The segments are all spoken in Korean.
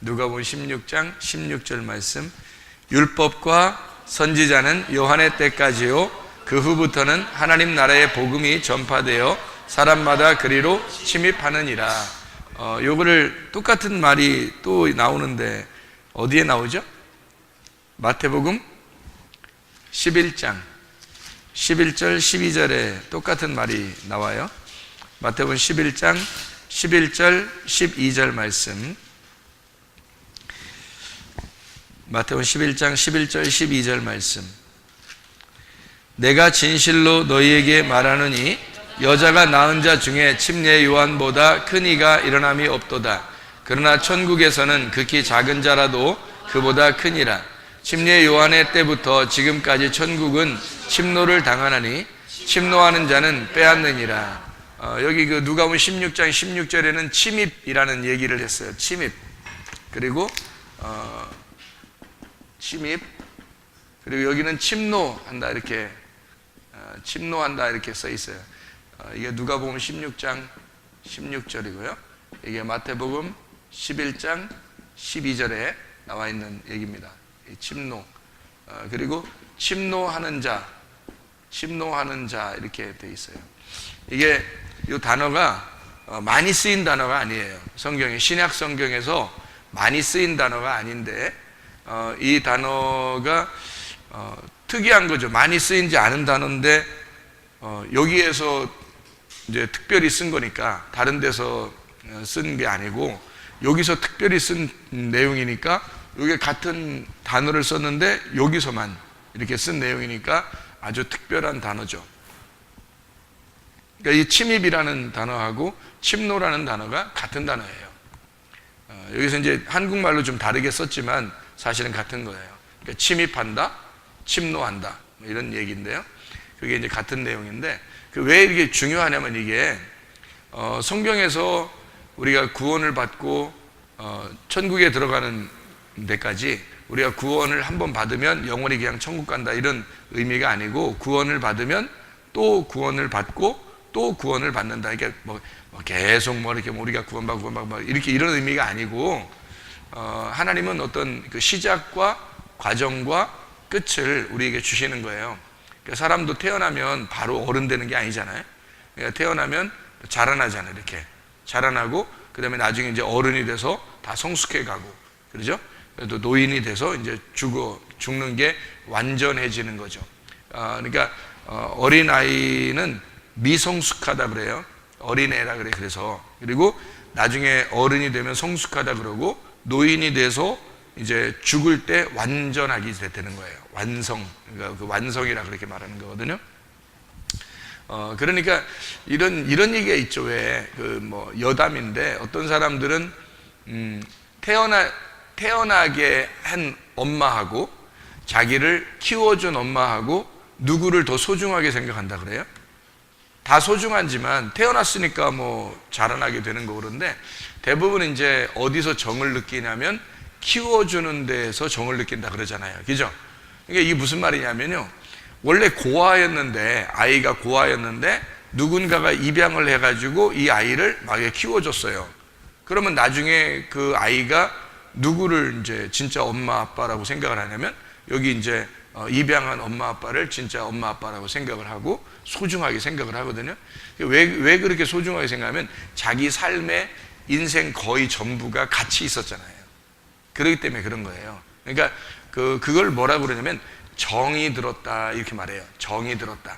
누가복음 16장 16절 말씀. 율법과 선지자는 요한의 때까지요 그 후부터는 하나님 나라의 복음이 전파되어 사람마다 그리로 침입하느니라. 요거를 똑같은 말이 또 나오는데 어디에 나오죠? 마태복음 11장 11절 12절에 똑같은 말이 나와요. 마태복음 11장 11절 12절 말씀. 마태복음 11장 11절 12절 말씀. 내가 진실로 너희에게 말하노니 여자가 낳은 자 중에 침례 요한보다 큰 이가 일어남이 없도다. 그러나 천국에서는 극히 작은 자라도 그보다 크니라. 침례 요한의 때부터 지금까지 천국은 침노를 당하나니 침노하는 자는 빼앗느니라. 여기 그 누가복음 16장 16절에는 침입이라는 얘기를 했어요. 침입. 그리고 침입. 그리고 여기는 침노한다 이렇게 침노한다 이렇게 써 있어요. 이게 누가복음 16장 16절이고요. 이게 마태복음 11장 12절에 나와 있는 얘기입니다. 침노. 그리고 침노하는 자 이렇게 돼 있어요. 이게 이 단어가 많이 쓰인 단어가 아니에요. 성경에, 신약 성경에서 많이 쓰인 단어가 아닌데 이 단어가 특이한 거죠. 많이 쓰이지 않은 단어인데 여기에서 이제 특별히 쓴 거니까 다른 데서 쓴 게 아니고 여기서 특별히 쓴 내용이니까 이게 같은 단어를 썼는데 여기서만 이렇게 쓴 내용이니까 아주 특별한 단어죠. 그러니까 이 침입이라는 단어하고 침노라는 단어가 같은 단어예요. 여기서 이제 한국말로 좀 다르게 썼지만 사실은 같은 거예요. 그러니까 침입한다, 침노한다 뭐 이런 얘기인데요. 그게 이제 같은 내용인데 왜 이게 중요하냐면 이게 성경에서 우리가 구원을 받고 천국에 들어가는 데까지 우리가 구원을 한번 받으면 영원히 그냥 천국 간다 이런 의미가 아니고 구원을 받으면 또 구원을 받고 또 구원을 받는다. 이게 뭐 계속 이렇게 우리가 구원받고 이렇게 이런 의미가 아니고 하나님은 어떤 그 시작과 과정과 끝을 우리에게 주시는 거예요. 그러니까 사람도 태어나면 바로 어른 되는 게 아니잖아요. 그러니까 태어나면 자라나잖아요. 이렇게 자라나고 그 다음에 나중에 이제 어른이 돼서 다 성숙해 가고 그러죠. 또 노인이 돼서 이제 죽는 게 완전해지는 거죠. 그러니까 어린 아이는 미성숙하다 그래요. 어린애라 그래. 그래서 그리고 나중에 어른이 되면 성숙하다 그러고 노인이 돼서 이제 죽을 때 완전하게 되는 거예요. 완성. 그러니까 그 완성이라 그렇게 말하는 거거든요. 그러니까 이런 얘기가 있죠. 왜 그 뭐 여담인데 어떤 사람들은 태어나게 한 엄마하고 자기를 키워준 엄마하고 누구를 더 소중하게 생각한다 그래요? 다 소중하지만 태어났으니까 뭐 자라나게 되는 거 그런데 대부분 이제 어디서 정을 느끼냐면 키워주는 데에서 정을 느낀다 그러잖아요. 그죠? 그러니까 이게 무슨 말이냐면요. 원래 고아였는데 아이가 고아였는데 누군가가 입양을 해가지고 이 아이를 막 키워줬어요. 그러면 나중에 그 아이가 누구를 이제 진짜 엄마 아빠라고 생각을 하냐면 여기 이제 입양한 엄마 아빠를 진짜 엄마 아빠라고 생각을 하고 소중하게 생각을 하거든요. 왜 그렇게 소중하게 생각하면 자기 삶의 인생 거의 전부가 같이 있었잖아요. 그렇기 때문에 그런 거예요. 그러니까 그걸 뭐라고 그러냐면 정이 들었다 이렇게 말해요. 정이 들었다.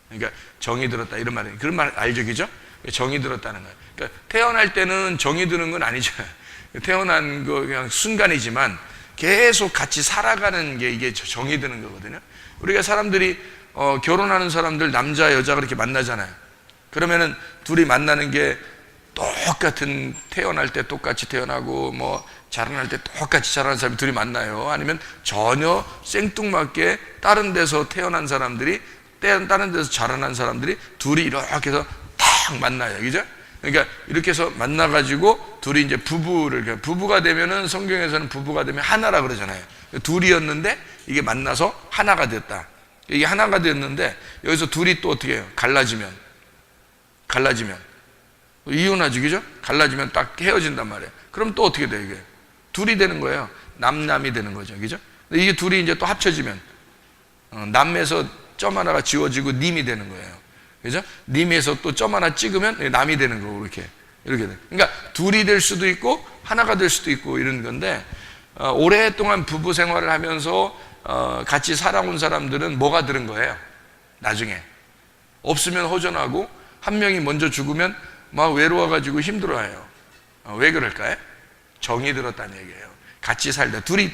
그러니까 정이 들었다 이런 말이에요. 그런 말 알죠, 그죠? 정이 들었다는 거예요. 그러니까 태어날 때는 정이 드는 건 아니잖아요. 태어난 거 그냥 순간이지만 계속 같이 살아가는 게 이게 정이 드는 거거든요. 우리가 사람들이 결혼하는 사람들 남자 여자 그렇게 만나잖아요. 그러면은 둘이 만나는 게 똑같은 태어날 때 똑같이 태어나고 뭐 자라날 때 똑같이 자라는 사람이 둘이 만나요? 아니면 전혀 생뚱맞게 다른 데서 태어난 사람들이 다른 데서 자라난 사람들이 둘이 이렇게 해서 딱 만나요. 그죠? 그러니까 이렇게 해서 만나가지고 둘이 이제 부부가 되면은 성경에서는 부부가 되면 하나라 그러잖아요. 둘이었는데 이게 만나서 하나가 됐다. 이게 하나가 됐는데 여기서 둘이 또 어떻게 해요? 갈라지면 이혼하지, 그죠? 갈라지면 딱 헤어진단 말이에요. 그럼 또 어떻게 돼요? 이게 둘이 되는 거예요. 남남이 되는 거죠. 그죠? 이게 둘이 이제 또 합쳐지면 남에서 점 하나가 지워지고 님이 되는 거예요. 그죠? 님에서 또 점 하나 찍으면 남이 되는 거고, 이렇게 돼. 그러니까 둘이 될 수도 있고 하나가 될 수도 있고 이런 건데, 오랫동안 부부 생활을 하면서 같이 살아온 사람들은 뭐가 들은 거예요? 나중에 없으면 허전하고 한 명이 먼저 죽으면 막 외로워가지고 힘들어해요. 왜 그럴까요? 정이 들었다는 얘기예요. 같이 살다 둘이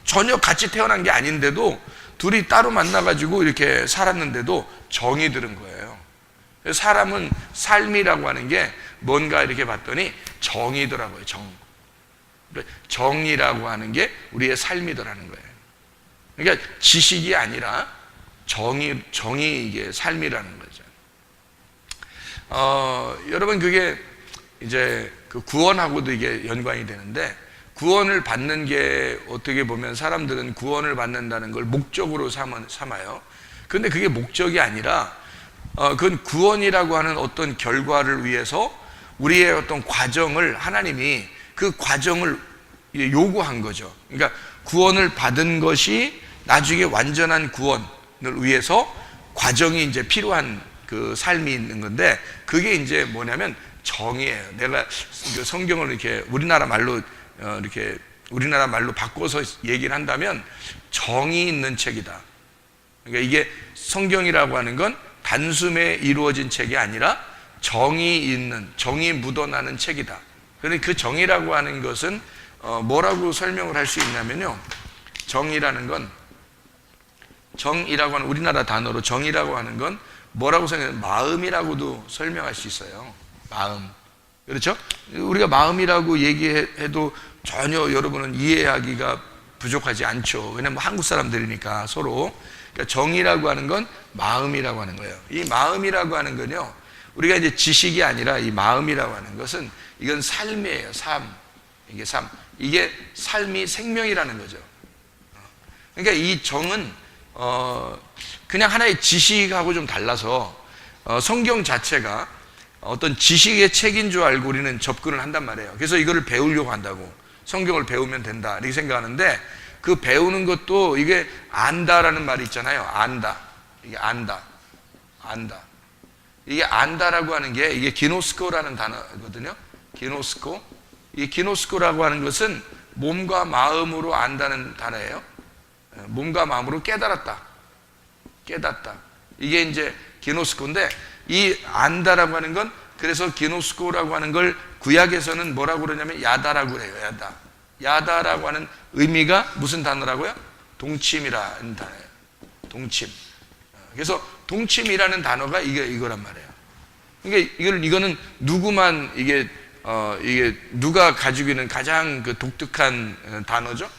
전혀 같이 태어난 게 아닌데도 둘이 따로 만나가지고 이렇게 살았는데도 정이 들은 거예요. 사람은 삶이라고 하는 게 뭔가 이렇게 봤더니 정이더라고요. 정이라고 하는 게 우리의 삶이더라는 거예요. 그러니까 지식이 아니라 정이 이게 삶이라는 거죠. 여러분, 그게 이제 그 구원하고도 이게 연관이 되는데, 구원을 받는 게 어떻게 보면 사람들은 구원을 받는다는 걸 목적으로 삼아요. 그런데 그게 목적이 아니라 그건 구원이라고 하는 어떤 결과를 위해서 우리의 어떤 과정을 하나님이 그 과정을 요구한 거죠. 그러니까 구원을 받은 것이 나중에 완전한 구원을 위해서 과정이 이제 필요한 그 삶이 있는 건데, 그게 이제 뭐냐면 정의예요. 내가 성경을 이렇게 우리나라 말로 바꿔서 얘기를 한다면 정의 있는 책이다. 그러니까 이게 성경이라고 하는 건 단숨에 이루어진 책이 아니라 정의 묻어나는 책이다. 그런데 그 정의라고 하는 것은 뭐라고 설명을 할 수 있냐면요, 정의라고 하는 우리나라 단어로 정의라고 하는 건 뭐라고 설명해요? 마음이라고도 설명할 수 있어요. 마음. 그렇죠? 우리가 마음이라고 얘기해도 전혀 여러분은 이해하기가 부족하지 않죠. 왜냐면 한국 사람들이니까 서로. 그러니까 정의라고 하는 건 마음이라고 하는 거예요. 이 마음이라고 하는 건요, 우리가 이제 지식이 아니라 이 마음이라고 하는 것은 이건 삶이에요. 삶. 이게 삶이 생명이라는 거죠. 그러니까 이 정은 그냥 하나의 지식하고 좀 달라서 성경 자체가 어떤 지식의 책인 줄 알고 우리는 접근을 한단 말이에요. 그래서 이거를 배우려고 한다고, 성경을 배우면 된다 이렇게 생각하는데, 그 배우는 것도 이게 안다라는 말이 있잖아요. 이게 안다. 이게 안다라고 하는 게 이게 기노스코라는 단어거든요. 이 기노스코라고 하는 것은 몸과 마음으로 안다는 단어예요. 몸과 마음으로 깨닫다. 이게 이제 기노스코인데, 이 안다라고 하는 건, 그래서 기노스코라고 하는 걸 구약에서는 뭐라고 그러냐면 야다라고 그래요. 야다라고 하는 의미가 무슨 단어라고요? 동침이라는 단어예요. 동침. 그래서 동침이라는 단어가 이거란 말이에요. 그러니까 이거는 누구만 이게 누가 가지고 있는 가장 그 독특한 단어죠?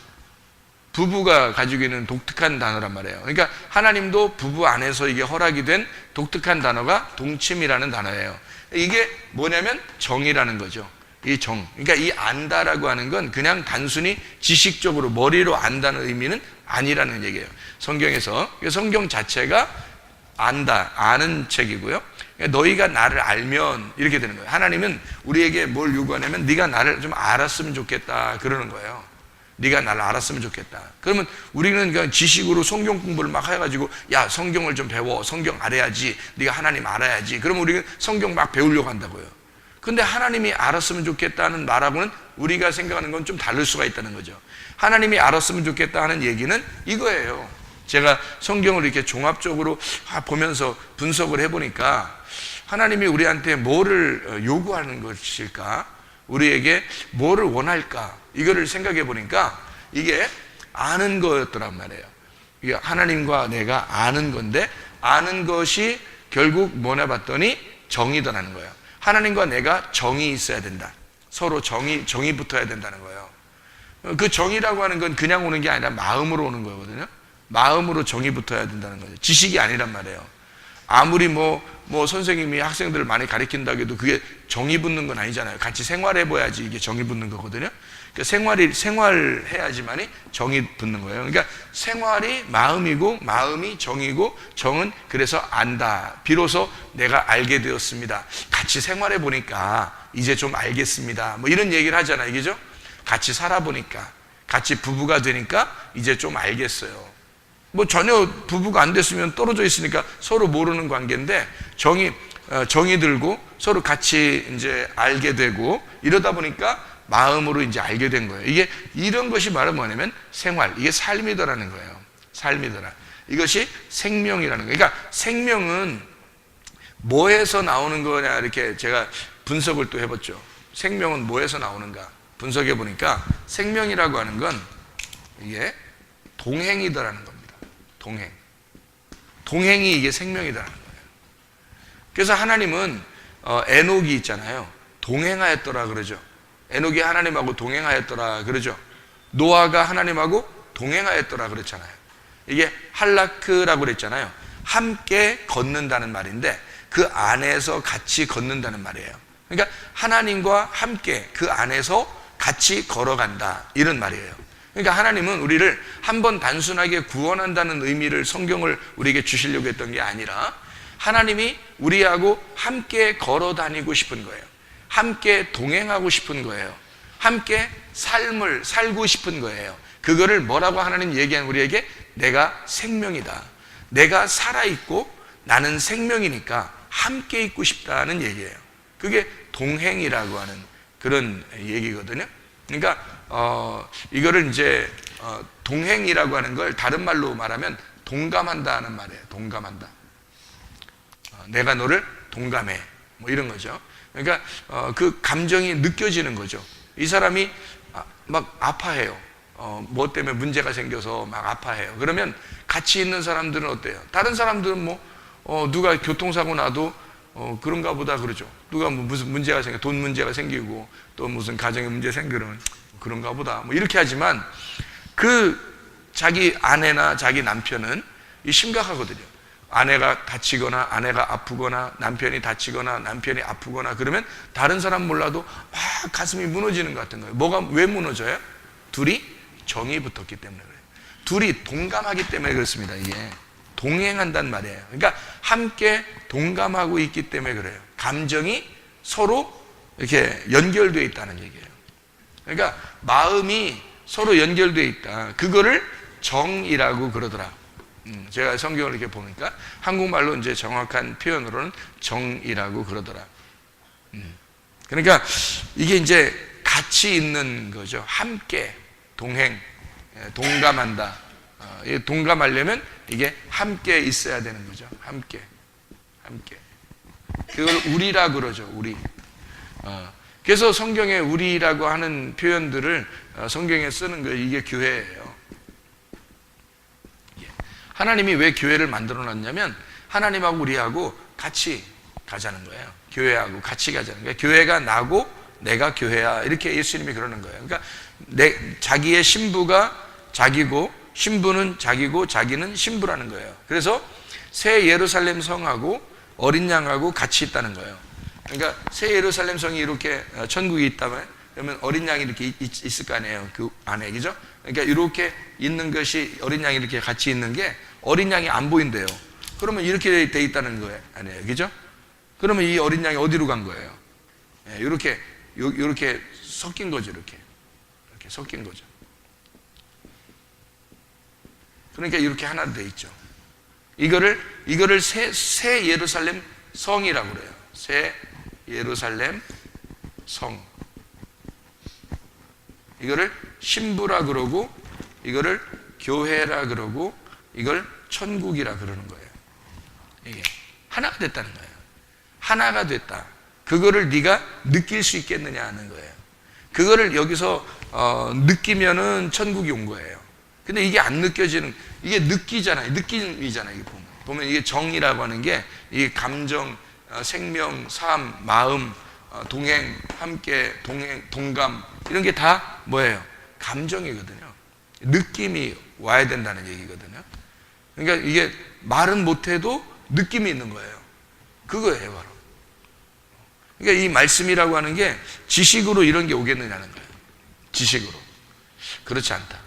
부부가 가지고 있는 독특한 단어란 말이에요. 그러니까 하나님도 부부 안에서 이게 허락이 된 독특한 단어가 동침이라는 단어예요. 이게 뭐냐면 정이라는 거죠. 이 정. 그러니까 이 안다라고 하는 건 그냥 단순히 지식적으로 머리로 안다는 의미는 아니라는 얘기예요. 성경에서. 성경 자체가 아는 책이고요. 너희가 나를 알면 이렇게 되는 거예요. 하나님은 우리에게 뭘 요구하냐면 네가 나를 좀 알았으면 좋겠다 그러는 거예요. 네가 나를 알았으면 좋겠다. 그러면 우리는 그냥 지식으로 성경 공부를 막 해가지고, 야, 성경을 좀 배워. 성경 알아야지. 네가 하나님 알아야지. 그러면 우리는 성경 막 배우려고 한다고요. 근데 하나님이 알았으면 좋겠다는 말하고는 우리가 생각하는 건 좀 다를 수가 있다는 거죠. 하나님이 알았으면 좋겠다 하는 얘기는 이거예요. 제가 성경을 이렇게 종합적으로 보면서 분석을 해보니까, 하나님이 우리한테 뭐를 요구하는 것일까? 우리에게 뭐를 원할까? 이거를 생각해 보니까 이게 아는 거였더란 말이에요. 이게 하나님과 내가 아는 건데, 아는 것이 결국 뭐냐 봤더니 정이더라는 거예요. 하나님과 내가 정이 있어야 된다. 서로 정이 붙어야 된다는 거예요. 그 정이라고 하는 건 그냥 오는 게 아니라 마음으로 오는 거거든요. 마음으로 정이 붙어야 된다는 거죠. 지식이 아니란 말이에요. 아무리 뭐 선생님이 학생들을 많이 가르친다고 해도 그게 정이 붙는 건 아니잖아요. 같이 생활해봐야지 이게 정이 붙는 거거든요. 그러니까 생활해야지만이 정이 붙는 거예요. 그러니까 생활이 마음이고, 마음이 정이고, 정은 그래서 안다. 비로소 내가 알게 되었습니다. 같이 생활해보니까 이제 좀 알겠습니다. 뭐 이런 얘기를 하잖아요. 그죠? 같이 살아보니까, 같이 부부가 되니까 이제 좀 알겠어요. 뭐 전혀 부부가 안 됐으면 떨어져 있으니까 서로 모르는 관계인데 정이 들고 서로 같이 이제 알게 되고 이러다 보니까 마음으로 이제 알게 된 거예요. 이게 이런 것이 말은 뭐냐면 생활, 이게 삶이더라는 거예요. 삶이더라. 이것이 생명이라는 거예요. 그러니까 생명은 뭐에서 나오는 거냐, 이렇게 제가 분석을 또 해봤죠. 생명은 뭐에서 나오는가 분석해 보니까 생명이라고 하는 건 이게 동행이더라는 겁니다. 동행이 이게 생명이더라는 거예요. 그래서 하나님은 에녹이 있잖아요. 동행하였더라 그러죠. 에녹이 하나님하고 동행하였더라 그러죠. 노아가 하나님하고 동행하였더라 그랬잖아요. 이게 할라크라고 그랬잖아요. 함께 걷는다는 말인데 그 안에서 같이 걷는다는 말이에요. 그러니까 하나님과 함께 그 안에서 같이 걸어간다, 이런 말이에요. 그러니까 하나님은 우리를 한번 단순하게 구원한다는 의미를 성경을 우리에게 주시려고 했던 게 아니라 하나님이 우리하고 함께 걸어 다니고 싶은 거예요. 함께 동행하고 싶은 거예요. 함께 삶을 살고 싶은 거예요. 그거를 뭐라고 하나님 얘기하는 우리에게 내가 생명이다. 내가 살아있고 나는 생명이니까 함께 있고 싶다는 얘기예요. 그게 동행이라고 하는 그런 얘기거든요. 그러니까 이거를 이제 동행이라고 하는 걸 다른 말로 말하면 동감한다는 말이에요. 동감한다. 내가 너를 동감해. 뭐 이런 거죠. 그러니까 그 감정이 느껴지는 거죠. 이 사람이 막 아파해요. 뭐 때문에 문제가 생겨서 막 아파해요. 그러면 같이 있는 사람들은 어때요? 다른 사람들은 뭐 누가 교통사고 나도 그런가 보다 그러죠. 누가 뭐 무슨 문제가 생겨, 돈 문제가 생기고 또 무슨 가정에 문제 생기면 그런가 보다 뭐 이렇게 하지만 그 자기 아내나 자기 남편은 이 심각하거든요. 아내가 다치거나 아내가 아프거나 남편이 다치거나 남편이 아프거나 그러면 다른 사람 몰라도 막 가슴이 무너지는 것 같은 거예요. 뭐가 왜 무너져요? 둘이 정이 붙었기 때문에 그래요. 둘이 동감하기 때문에 그렇습니다. 이게 동행한단 말이에요. 그러니까 함께 동감하고 있기 때문에 그래요. 감정이 서로 이렇게 연결되어 있다는 얘기예요. 그러니까 마음이 서로 연결되어 있다. 그거를 정이라고 그러더라. 제가 성경을 이렇게 보니까 한국말로 이제 정확한 표현으로는 정이라고 그러더라. 그러니까 이게 이제 같이 있는 거죠. 함께 동행, 동감한다. 동감하려면 이게 함께 있어야 되는 거죠. 함께. 그걸 우리라 그러죠. 우리. 그래서 성경에 우리라고 하는 표현들을 성경에 쓰는 거 이게 교회예요. 하나님이 왜 교회를 만들어 놨냐면 하나님하고 우리하고 같이 가자는 거예요. 교회하고 같이 가자는 거예요. 교회가 나고 내가 교회야, 이렇게 예수님이 그러는 거예요. 그러니까 자기의 신부가 자기고 신부는 자기고 자기는 신부라는 거예요. 그래서 새 예루살렘 성하고 어린 양하고 같이 있다는 거예요. 그러니까 새 예루살렘 성이 이렇게 천국이 있다면 그러면 어린 양이 이렇게 있을 거 아니에요. 그 안에, 그죠? 그러니까 이렇게 있는 것이 어린 양이 이렇게 같이 있는 게 어린 양이 안 보인대요. 그러면 이렇게 돼 있다는 거예요. 아니에요. 그죠? 그러면 이 어린 양이 어디로 간 거예요? 이렇게 섞인 거죠. 이렇게 섞인 거죠. 그러니까 이렇게 하나 돼 있죠. 이거를 새 예루살렘 성이라고 그래요. 새 예루살렘 성. 이거를 신부라 그러고 이거를 교회라 그러고 이걸 천국이라 그러는 거예요. 이게 하나가 됐다는 거예요. 하나가 됐다. 그거를 네가 느낄 수 있겠느냐 하는 거예요. 그거를 여기서 느끼면은 천국이 온 거예요. 근데 이게 안 느껴지는, 이게 느끼잖아요. 느낌이잖아요. 이게 보면 이게 정이라고 하는 게 이 감정, 생명, 삶, 마음, 동행, 함께, 동감, 이런 게 다 뭐예요? 감정이거든요. 느낌이 와야 된다는 얘기거든요. 그러니까 이게 말은 못해도 느낌이 있는 거예요. 그거예요, 바로. 그러니까 이 말씀이라고 하는 게 지식으로 이런 게 오겠느냐는 거예요. 지식으로. 그렇지 않다.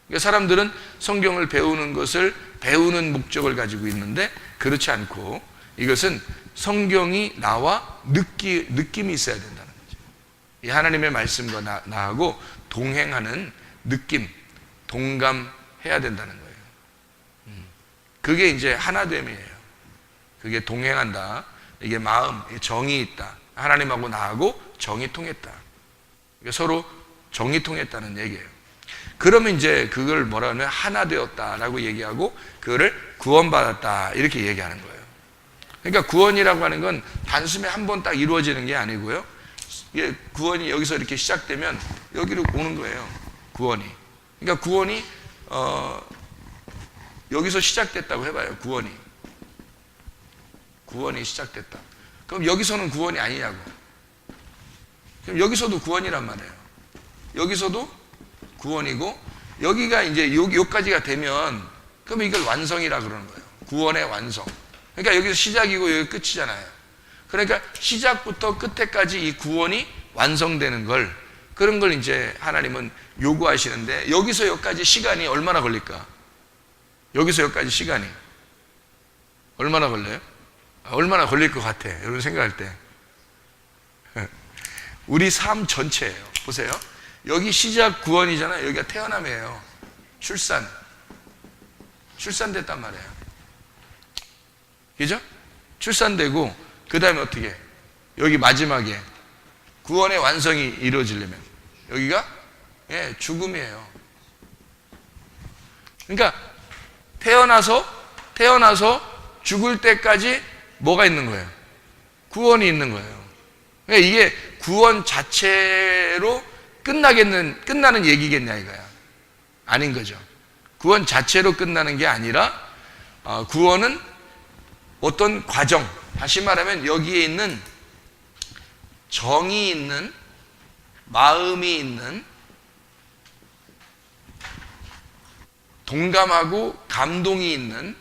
그러니까 사람들은 성경을 배우는 것을 배우는 목적을 가지고 있는데 그렇지 않고 이것은 성경이 나와 느낌이 있어야 된다는 거죠. 이 하나님의 말씀과 나하고 동행하는 느낌, 동감해야 된다는 거예요. 그게 이제 하나됨이에요. 그게 동행한다. 이게 마음, 정이 있다. 하나님하고 나하고 정이 통했다. 서로 정이 통했다는 얘기예요. 그러면 이제 그걸 뭐라 하면 하나 되었다라고 얘기하고 그거를 구원받았다 이렇게 얘기하는 거예요. 그러니까 구원이라고 하는 건 단숨에 한 번 딱 이루어지는 게 아니고요. 이게 구원이 여기서 이렇게 시작되면 여기로 오는 거예요. 구원이. 그러니까 구원이 여기서 시작됐다고 해봐요. 구원이 시작됐다. 그럼 여기서는 구원이 아니냐고. 그럼 여기서도 구원이란 말이에요. 여기서도 구원이고 여기가 이제 여기까지가 되면 그럼 이걸 완성이라 그러는 거예요. 구원의 완성. 그러니까 여기서 시작이고 여기 끝이잖아요. 그러니까 시작부터 끝에까지 이 구원이 완성되는 걸 그런 걸 이제 하나님은 요구하시는데 여기서 여기까지 시간이 얼마나 걸릴까? 여기서 여기까지 시간이 얼마나 걸려요? 얼마나 걸릴 것 같아? 여러분 생각할 때 우리 삶 전체예요. 보세요. 여기 시작 구원이잖아요. 여기가 태어남이에요. 출산됐단 말이에요. 그죠? 출산되고 그 다음에 어떻게? 여기 마지막에 구원의 완성이 이루어지려면 여기가 죽음이에요. 그러니까 태어나서 죽을 때까지 뭐가 있는 거예요? 구원이 있는 거예요. 그러니까 이게 구원 자체로 끝나는 얘기겠냐 이거야. 아닌 거죠. 구원 자체로 끝나는 게 아니라 구원은 어떤 과정, 다시 말하면 여기에 있는 정이 있는 마음이 있는 동감하고 감동이 있는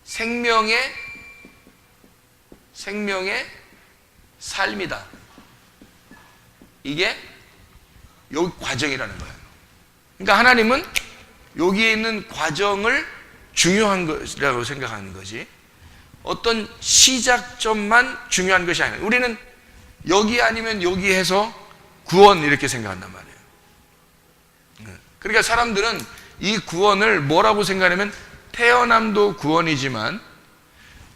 생명의 삶이다. 이게 요 과정이라는 거예요. 그러니까 하나님은 여기에 있는 과정을 중요한 것이라고 생각하는 거지 어떤 시작점만 중요한 것이 아니에요. 우리는 여기 아니면 여기 해서 구원 이렇게 생각한단 말이에요. 그러니까 사람들은 이 구원을 뭐라고 생각하냐면 태어남도 구원이지만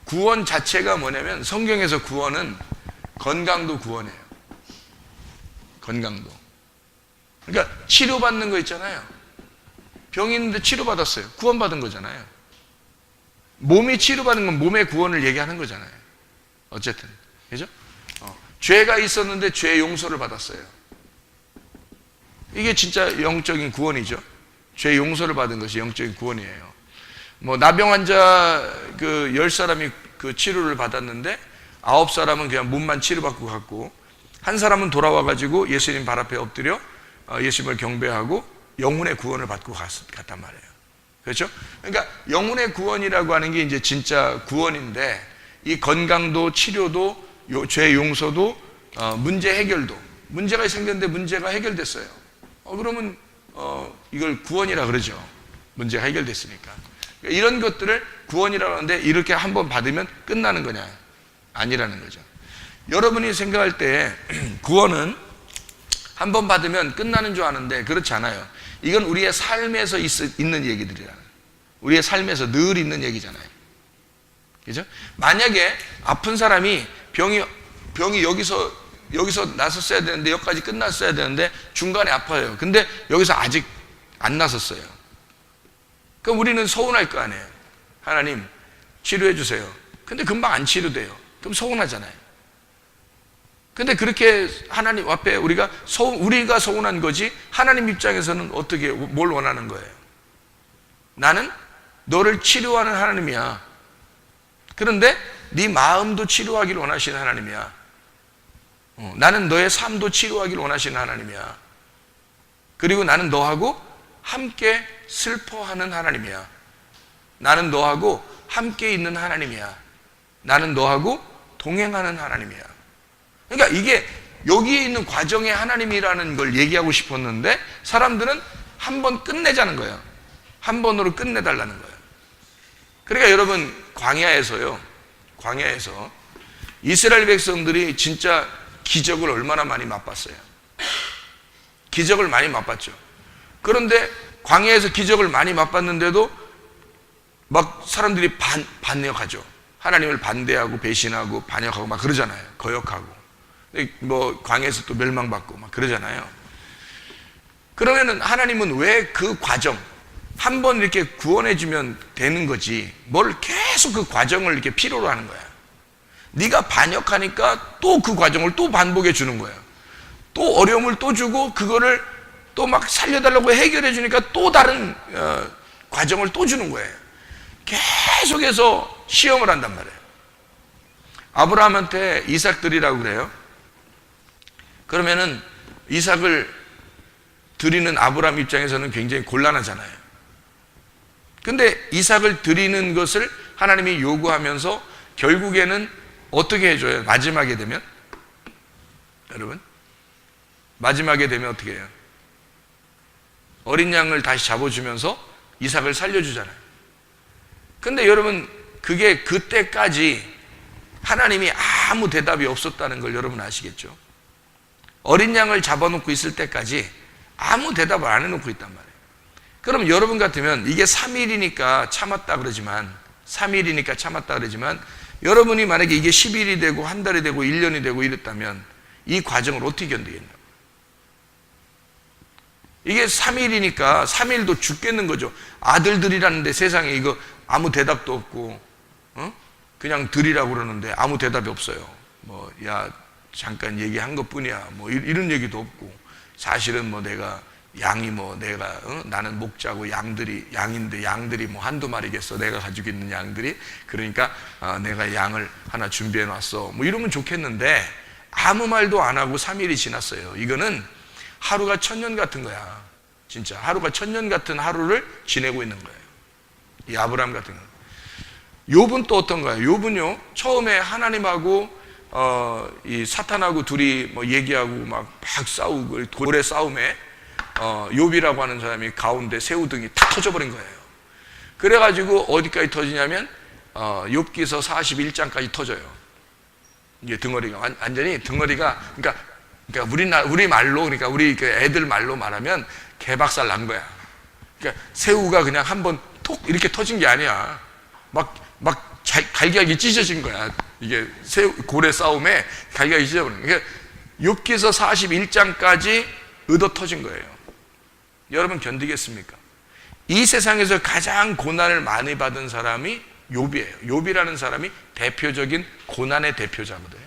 구원 자체가 뭐냐면 성경에서 구원은 건강도 구원이에요. 건강도. 그러니까 치료받는 거 있잖아요. 병이 있는데 치료받았어요. 구원받은 거잖아요. 몸이 치료받는 건 몸의 구원을 얘기하는 거잖아요. 어쨌든. 그죠? 죄가 있었는데 죄 용서를 받았어요. 이게 진짜 영적인 구원이죠. 죄 용서를 받은 것이 영적인 구원이에요. 나병 환자 10사람이 그 치료를 받았는데 9사람은 그냥 몸만 치료받고 갔고 한 사람은 돌아와가지고 예수님 발 앞에 엎드려 예수님을 경배하고 영혼의 구원을 받고 갔단 말이에요. 그렇죠? 그러니까 영혼의 구원이라고 하는 게 이제 진짜 구원인데 이 건강도 치료도 죄 용서도 문제 해결도 문제가 생겼는데 문제가 해결됐어요. 그러면 이걸 구원이라 그러죠. 문제가 해결됐으니까. 이런 것들을 구원이라고 하는데 이렇게 한번 받으면 끝나는 거냐? 아니라는 거죠. 여러분이 생각할 때 구원은 한번 받으면 끝나는 줄 아는데 그렇지 않아요. 이건 우리의 삶에서 있는 얘기들이라. 우리의 삶에서 늘 있는 얘기잖아요. 그죠? 만약에 아픈 사람이 병이 여기서 났었어야 되는데 여기까지 끝났어야 되는데 중간에 아파요. 근데 여기서 아직 안 났었어요. 그럼 우리는 서운할 거 아니에요. 하나님 치료해 주세요. 근데 금방 안 치료돼요. 그럼 서운하잖아요. 근데 그렇게 하나님 앞에 우리가 서운한 거지 하나님 입장에서는 어떻게 뭘 원하는 거예요? 나는 너를 치료하는 하나님이야. 그런데 네 마음도 치료하기를 원하시는 하나님이야. 나는 너의 삶도 치료하기를 원하시는 하나님이야. 그리고 나는 너하고 함께 슬퍼하는 하나님이야. 나는 너하고 함께 있는 하나님이야. 나는 너하고 동행하는 하나님이야. 그러니까 이게 여기에 있는 과정의 하나님이라는 걸 얘기하고 싶었는데 사람들은 한 번 끝내자는 거예요. 한 번으로 끝내달라는 거예요. 그러니까 여러분 광야에서 이스라엘 백성들이 진짜 기적을 얼마나 많이 맛봤어요. 기적을 많이 맛봤죠. 그런데 광야에서 기적을 많이 맛봤는데도 막 사람들이 반역하죠. 하나님을 반대하고 배신하고 반역하고 막 그러잖아요. 거역하고. 뭐 광야에서 또 멸망받고 막 그러잖아요. 그러면은 하나님은 왜 그 과정 한 번 이렇게 구원해 주면 되는 거지 뭘 계속 그 과정을 이렇게 필요로 하는 거야. 네가 반역하니까 또 그 과정을 또 반복해 주는 거야. 또 어려움을 또 주고 그거를 또 막 살려달라고 해결해 주니까 또 다른 과정을 또 주는 거예요. 계속해서 시험을 한단 말이에요. 아브라함한테 이삭 드리라고 그래요. 그러면은 이삭을 드리는 아브라함 입장에서는 굉장히 곤란하잖아요. 근데 이삭을 드리는 것을 하나님이 요구하면서 결국에는 어떻게 해줘요? 마지막에 되면? 여러분? 마지막에 되면 어떻게 해요? 어린 양을 다시 잡아주면서 이삭을 살려주잖아요. 근데 여러분, 그게 그때까지 하나님이 아무 대답이 없었다는 걸 여러분 아시겠죠? 어린 양을 잡아놓고 있을 때까지 아무 대답을 안 해놓고 있단 말이에요. 그럼 여러분 같으면 이게 3일이니까 참았다 그러지만 3일이니까 참았다 그러지만 여러분이 만약에 이게 10일이 되고 한 달이 되고 1년이 되고 이랬다면 이 과정을 어떻게 견디겠냐고. 이게 3일이니까 3일도 죽겠는 거죠. 아들들이라는데 세상에 이거 아무 대답도 없고 그냥 드리라고 그러는데 아무 대답이 없어요. 뭐 야 잠깐 얘기한 것뿐이야 뭐 이런 얘기도 없고 사실은 뭐 내가 양이 뭐 내가 나는 목자고 양인데 양들이 뭐 한두 마리겠어. 내가 가지고 있는 양들이. 그러니까 내가 양을 하나 준비해 놨어. 뭐 이러면 좋겠는데 아무 말도 안 하고 3일이 지났어요. 이거는 하루가 1000년 같은 거야. 진짜 하루가 1000년 같은 하루를 지내고 있는 거예요. 이 아브라함 같은 거. 욥은 또 어떤 거예요? 욥은요 처음에 하나님하고 이 사탄하고 둘이 뭐 얘기하고 막 싸우고 고래 싸움에 욥이라고 하는 사람이 가운데 새우등이 탁 터져버린 거예요. 그래가지고 어디까지 터지냐면 욥기서 41장까지 터져요. 이게 덩어리가 완전히 덩어리가 그러니까 우리 말로 그러니까 우리 애들 말로 말하면 개박살 난 거야. 그러니까 새우가 그냥 한번 톡 이렇게 터진 게 아니야. 막 갈기갈기 찢어진 거야. 이게 고래 싸움에 갈기갈기 찢어버린 거야. 그러니까 욥기서 41장까지 얻어 터진 거예요. 여러분 견디겠습니까? 이 세상에서 가장 고난을 많이 받은 사람이 욥이에요. 욥이라는 사람이 대표적인 고난의 대표자거든요.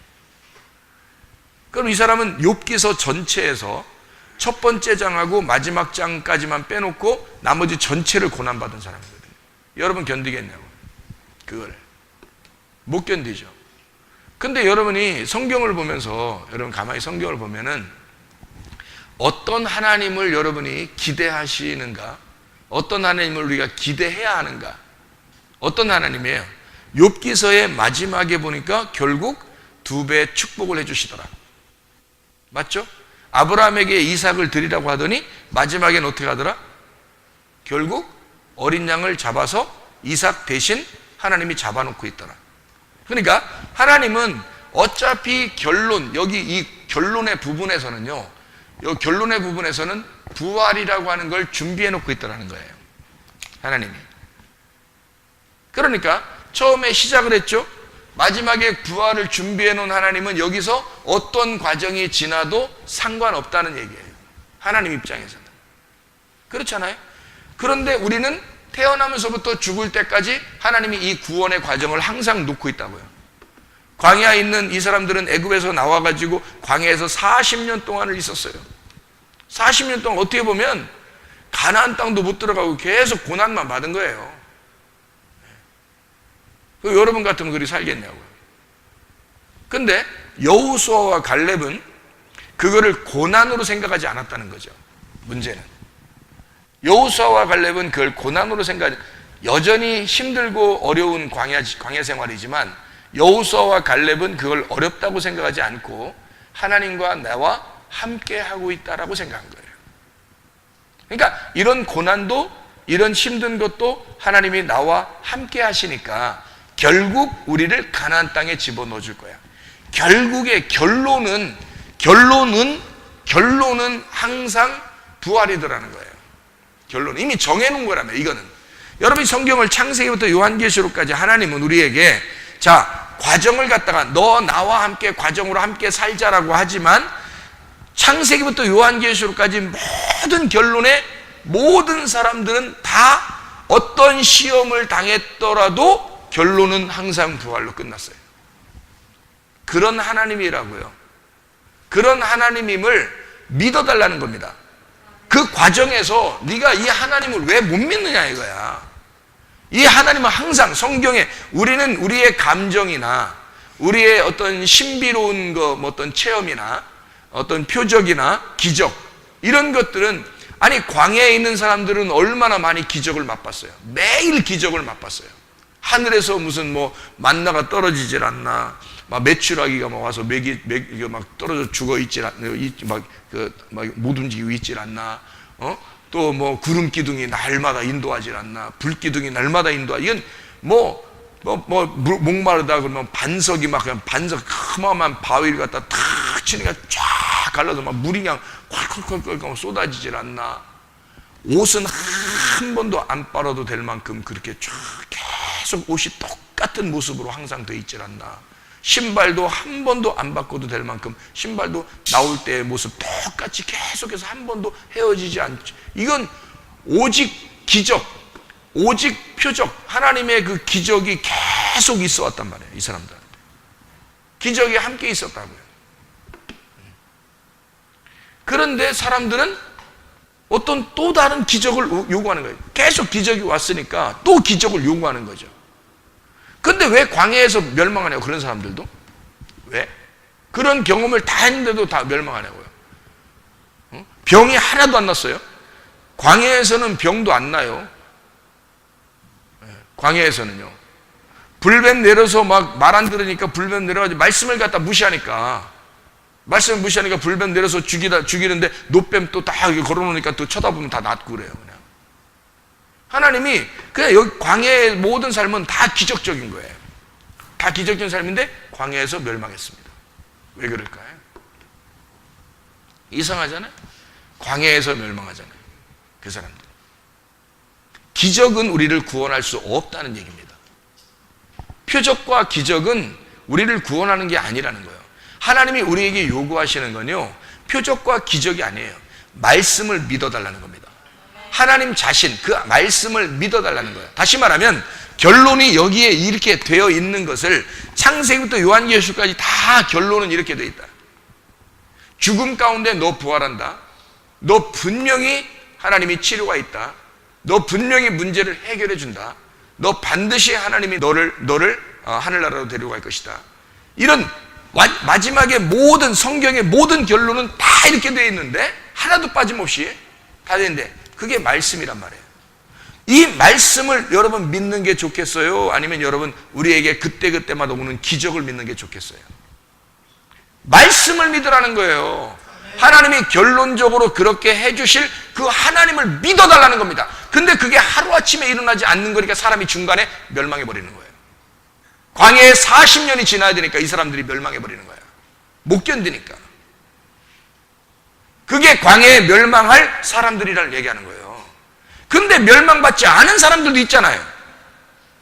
그럼 이 사람은 욥기서 전체에서 첫 번째 장하고 마지막 장까지만 빼놓고 나머지 전체를 고난받은 사람이거든요. 여러분 견디겠냐고. 그걸 못 견디죠. 근데 여러분이 성경을 보면서 여러분 가만히 성경을 보면은 어떤 하나님을 여러분이 기대하시는가? 어떤 하나님을 우리가 기대해야 하는가? 어떤 하나님이에요? 욥기서의 마지막에 보니까 결국 2배 축복을 해주시더라. 맞죠? 아브라함에게 이삭을 드리라고 하더니 마지막엔 어떻게 하더라? 결국 어린 양을 잡아서 이삭 대신 하나님이 잡아놓고 있더라. 그러니까 하나님은 어차피 여기 이 결론의 부분에서는요, 이 결론의 부분에서는 부활이라고 하는 걸 준비해 놓고 있다는 거예요. 하나님이. 그러니까 처음에 시작을 했죠. 마지막에 부활을 준비해 놓은 하나님은 여기서 어떤 과정이 지나도 상관없다는 얘기예요. 하나님 입장에서는. 그렇잖아요. 그런데 우리는 태어나면서부터 죽을 때까지 하나님이 이 구원의 과정을 항상 놓고 있다고요. 광야에 있는 이 사람들은 애굽에서 나와가지고 광야에서 40년 동안을 있었어요. 40년 동안 어떻게 보면 가나안 땅도 못 들어가고 계속 고난만 받은 거예요. 여러분 같으면 그리 살겠냐고요. 근데 여호수아와 갈렙은 그거를 고난으로 생각하지 않았다는 거죠. 문제는 여호수아와 갈렙은 그걸 고난으로 생각하지, 여전히 힘들고 어려운 광야 생활이지만 여호수아와 갈렙은 그걸 어렵다고 생각하지 않고 하나님과 나와 함께 하고 있다라고 생각한 거예요. 그러니까 이런 고난도 이런 힘든 것도 하나님이 나와 함께 하시니까 결국 우리를 가나안 땅에 집어넣어 줄 거야. 결국의 결론은 결론은 항상 부활이더라는 거예요. 결론은 이미 정해놓은 거라며. 이거는 여러분이 성경을 창세기부터 요한계시록까지 하나님은 우리에게 자 과정을 갖다가 너 나와 함께 과정으로 함께 살자라고 하지만 창세기부터 요한계시록까지 모든 결론에 모든 사람들은 다 어떤 시험을 당했더라도 결론은 항상 부활로 끝났어요. 그런 하나님이라고요. 그런 하나님임을 믿어달라는 겁니다. 그 과정에서 네가 이 하나님을 왜 못 믿느냐 이거야. 이 하나님은 항상 성경에 우리는 우리의 감정이나 우리의 어떤 신비로운 거, 뭐 어떤 체험이나 어떤 표적이나 기적 이런 것들은 아니 광야에 있는 사람들은 얼마나 많이 기적을 맛봤어요. 매일 기적을 맛봤어요. 하늘에서 무슨 뭐 만나가 떨어지질 않나, 막 메추라기가 막 와서 맥이 막 떨어져 죽어 있질 않나, 막 못 움직이고 있질 않나, 또 뭐 구름 기둥이 날마다 인도하질 않나, 불 기둥이 날마다 이건 목마르다 그러면 반석이 막 그냥 반석 크마만 바위를 갖다 탁 치니까 쫙 갈라서 막 물이 그냥 콸콸콸콸 쏟아지질 않나, 옷은 한 번도 안 빨아도 될 만큼 그렇게 쫙 계속 옷이 똑같은 모습으로 항상 돼 있질 않나, 신발도 한 번도 안 바꿔도 될 만큼 신발도 나올 때의 모습 똑같이 계속해서 한 번도 헤어지지 않죠. 이건 오직 기적, 오직 표적, 하나님의 그 기적이 계속 있어 왔단 말이에요. 이 사람들 기적이 함께 있었다고요. 그런데 사람들은 어떤 또 다른 기적을 요구하는 거예요. 계속 기적이 왔으니까 또 기적을 요구하는 거죠. 근데 왜 광야에서 멸망하냐고, 그런 사람들도. 왜? 그런 경험을 다 했는데도 다 멸망하냐고요. 병이 하나도 안 났어요. 광야에서는 병도 안 나요. 광야에서는요. 불뱀 내려서 막 말 안 들으니까 불뱀 내려가지고 말씀을 갖다 무시하니까 불뱀 내려서 죽이는데 노뱀 또 다 걸어놓으니까 또 쳐다보면 다 낫고 그래요. 그냥. 하나님이 그냥 여기 광야의 모든 삶은 다 기적적인 거예요. 다 기적적인 삶인데 광야에서 멸망했습니다. 왜 그럴까요? 이상하잖아요. 광야에서 멸망하잖아요. 그 사람들. 기적은 우리를 구원할 수 없다는 얘기입니다. 표적과 기적은 우리를 구원하는 게 아니라는 거예요. 하나님이 우리에게 요구하시는 건요, 표적과 기적이 아니에요. 말씀을 믿어달라는 겁니다. 하나님 자신, 그 말씀을 믿어달라는 거예요. 다시 말하면 결론이 여기에 이렇게 되어 있는 것을 창세기부터 요한계시록까지 다 결론은 이렇게 되어 있다. 죽음 가운데 너 부활한다. 너 분명히 하나님이 치료가 있다. 너 분명히 문제를 해결해 준다. 너 반드시 하나님이 너를 하늘나라로 데려갈 것이다. 이런 마지막에 모든 성경의 모든 결론은 다 이렇게 되어 있는데 하나도 빠짐없이 다 되는데 그게 말씀이란 말이에요. 이 말씀을 여러분 믿는 게 좋겠어요? 아니면 여러분 우리에게 그때그때마다 오는 기적을 믿는 게 좋겠어요? 말씀을 믿으라는 거예요. 하나님이 결론적으로 그렇게 해주실 그 하나님을 믿어달라는 겁니다. 근데 그게 하루아침에 일어나지 않는 거니까 사람이 중간에 멸망해버리는 거예요. 광야에 40년이 지나야 되니까 이 사람들이 멸망해버리는 거예요. 못 견디니까. 그게 광야에 멸망할 사람들이라는 얘기하는 거예요. 근데 멸망받지 않은 사람들도 있잖아요.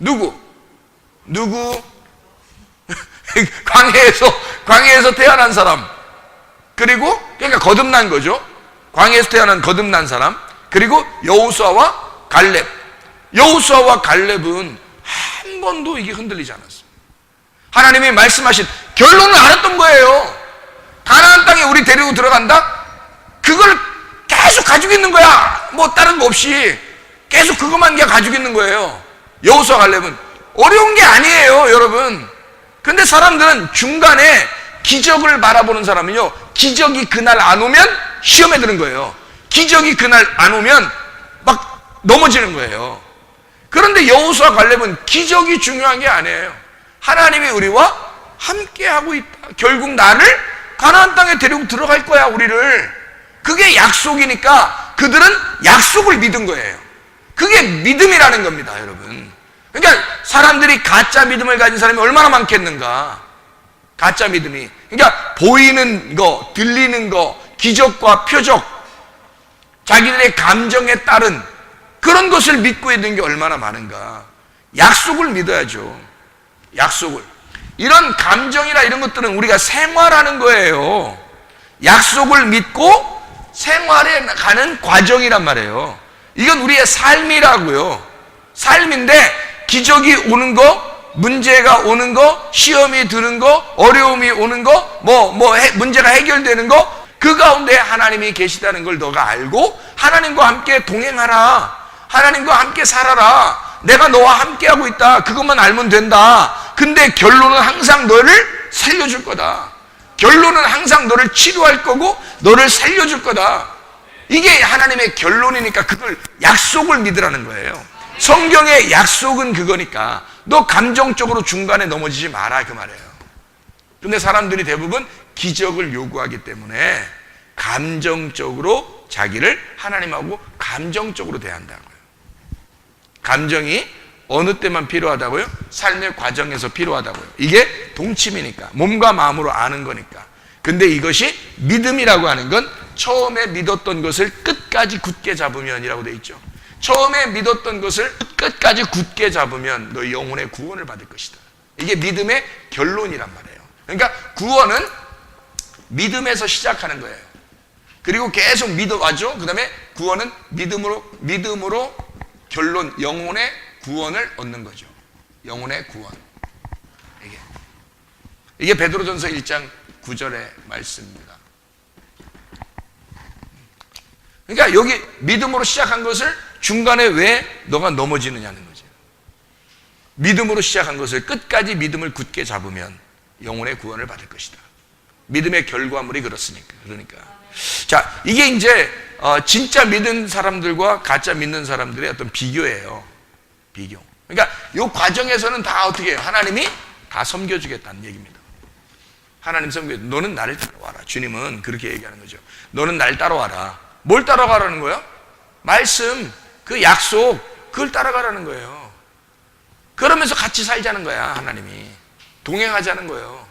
누구? 광야에서 태어난 사람. 그리고 그러니까 거듭난 거죠. 광야에서 태어난 거듭난 사람. 그리고 여호수아와 갈렙. 여호수아와 갈렙은 한 번도 이게 흔들리지 않았어요. 하나님이 말씀하신 결론을 알았던 거예요. 가나안 땅에 우리 데리고 들어간다? 그걸 계속 가지고 있는 거야. 뭐 다른 거 없이 계속 그것만 그냥 가지고 있는 거예요. 여호수아 갈렙은 어려운 게 아니에요, 여러분. 근데 사람들은 중간에 기적을 바라보는 사람은요, 기적이 그날 안 오면 시험에 드는 거예요. 기적이 그날 안 오면 막 넘어지는 거예요. 그런데 여호수아 갈렙은 기적이 중요한 게 아니에요. 하나님이 우리와 함께 하고 있다. 결국 나를 가나안 땅에 데리고 들어갈 거야, 우리를. 그게 약속이니까 그들은 약속을 믿은 거예요. 그게 믿음이라는 겁니다, 여러분. 그러니까 사람들이 가짜 믿음을 가진 사람이 얼마나 많겠는가. 가짜 믿음이. 그러니까 보이는 거, 들리는 거, 기적과 표적, 자기들의 감정에 따른 그런 것을 믿고 있는 게 얼마나 많은가. 약속을 믿어야죠. 약속을. 이런 감정이나 이런 것들은 우리가 생활하는 거예요. 약속을 믿고 생활해 가는 과정이란 말이에요. 이건 우리의 삶이라고요. 삶인데 기적이 오는 거, 문제가 오는 거, 시험이 드는 거, 어려움이 오는 거, 문제가 해결되는 거, 그 가운데 하나님이 계시다는 걸 너가 알고 하나님과 함께 동행하라. 하나님과 함께 살아라. 내가 너와 함께하고 있다. 그것만 알면 된다. 근데 결론은 항상 너를 살려줄 거다. 결론은 항상 너를 치료할 거고 너를 살려줄 거다. 이게 하나님의 결론이니까 그걸 약속을 믿으라는 거예요. 성경의 약속은 그거니까 너 감정적으로 중간에 넘어지지 마라 그 말이에요. 근데 사람들이 대부분 기적을 요구하기 때문에 감정적으로 자기를 하나님하고 감정적으로 대한다고요. 감정이 어느 때만 필요하다고요? 삶의 과정에서 필요하다고요. 이게 동침이니까, 몸과 마음으로 아는 거니까. 근데 이것이 믿음이라고 하는 건 처음에 믿었던 것을 끝까지 굳게 잡으면이라고 돼 있죠. 처음에 믿었던 것을 끝까지 굳게 잡으면 너 영혼의 구원을 받을 것이다. 이게 믿음의 결론이란 말이에요. 그러니까 구원은 믿음에서 시작하는 거예요. 그리고 계속 믿어와죠. 그 다음에 구원은 믿음으로 결론, 영혼의 구원을 얻는 거죠. 영혼의 구원. 이게 베드로전서 1장 9절의 말씀입니다. 그러니까 여기 믿음으로 시작한 것을 중간에 왜 너가 넘어지느냐는 거죠. 믿음으로 시작한 것을 끝까지 믿음을 굳게 잡으면 영혼의 구원을 받을 것이다. 믿음의 결과물이 그렇으니까. 그러니까 자, 이게 이제 진짜 믿는 사람들과 가짜 믿는 사람들의 어떤 비교예요. 비교. 그러니까 이 과정에서는 다 어떻게 해요? 하나님이 다 섬겨주겠다는 얘기입니다. 하나님 섬겨줘. 너는 나를 따라와라. 주님은 그렇게 얘기하는 거죠. 너는 날 따라와라. 뭘 따라가라는 거예요? 말씀, 그 약속, 그걸 따라가라는 거예요. 그러면서 같이 살자는 거야. 하나님이 동행하자는 거예요.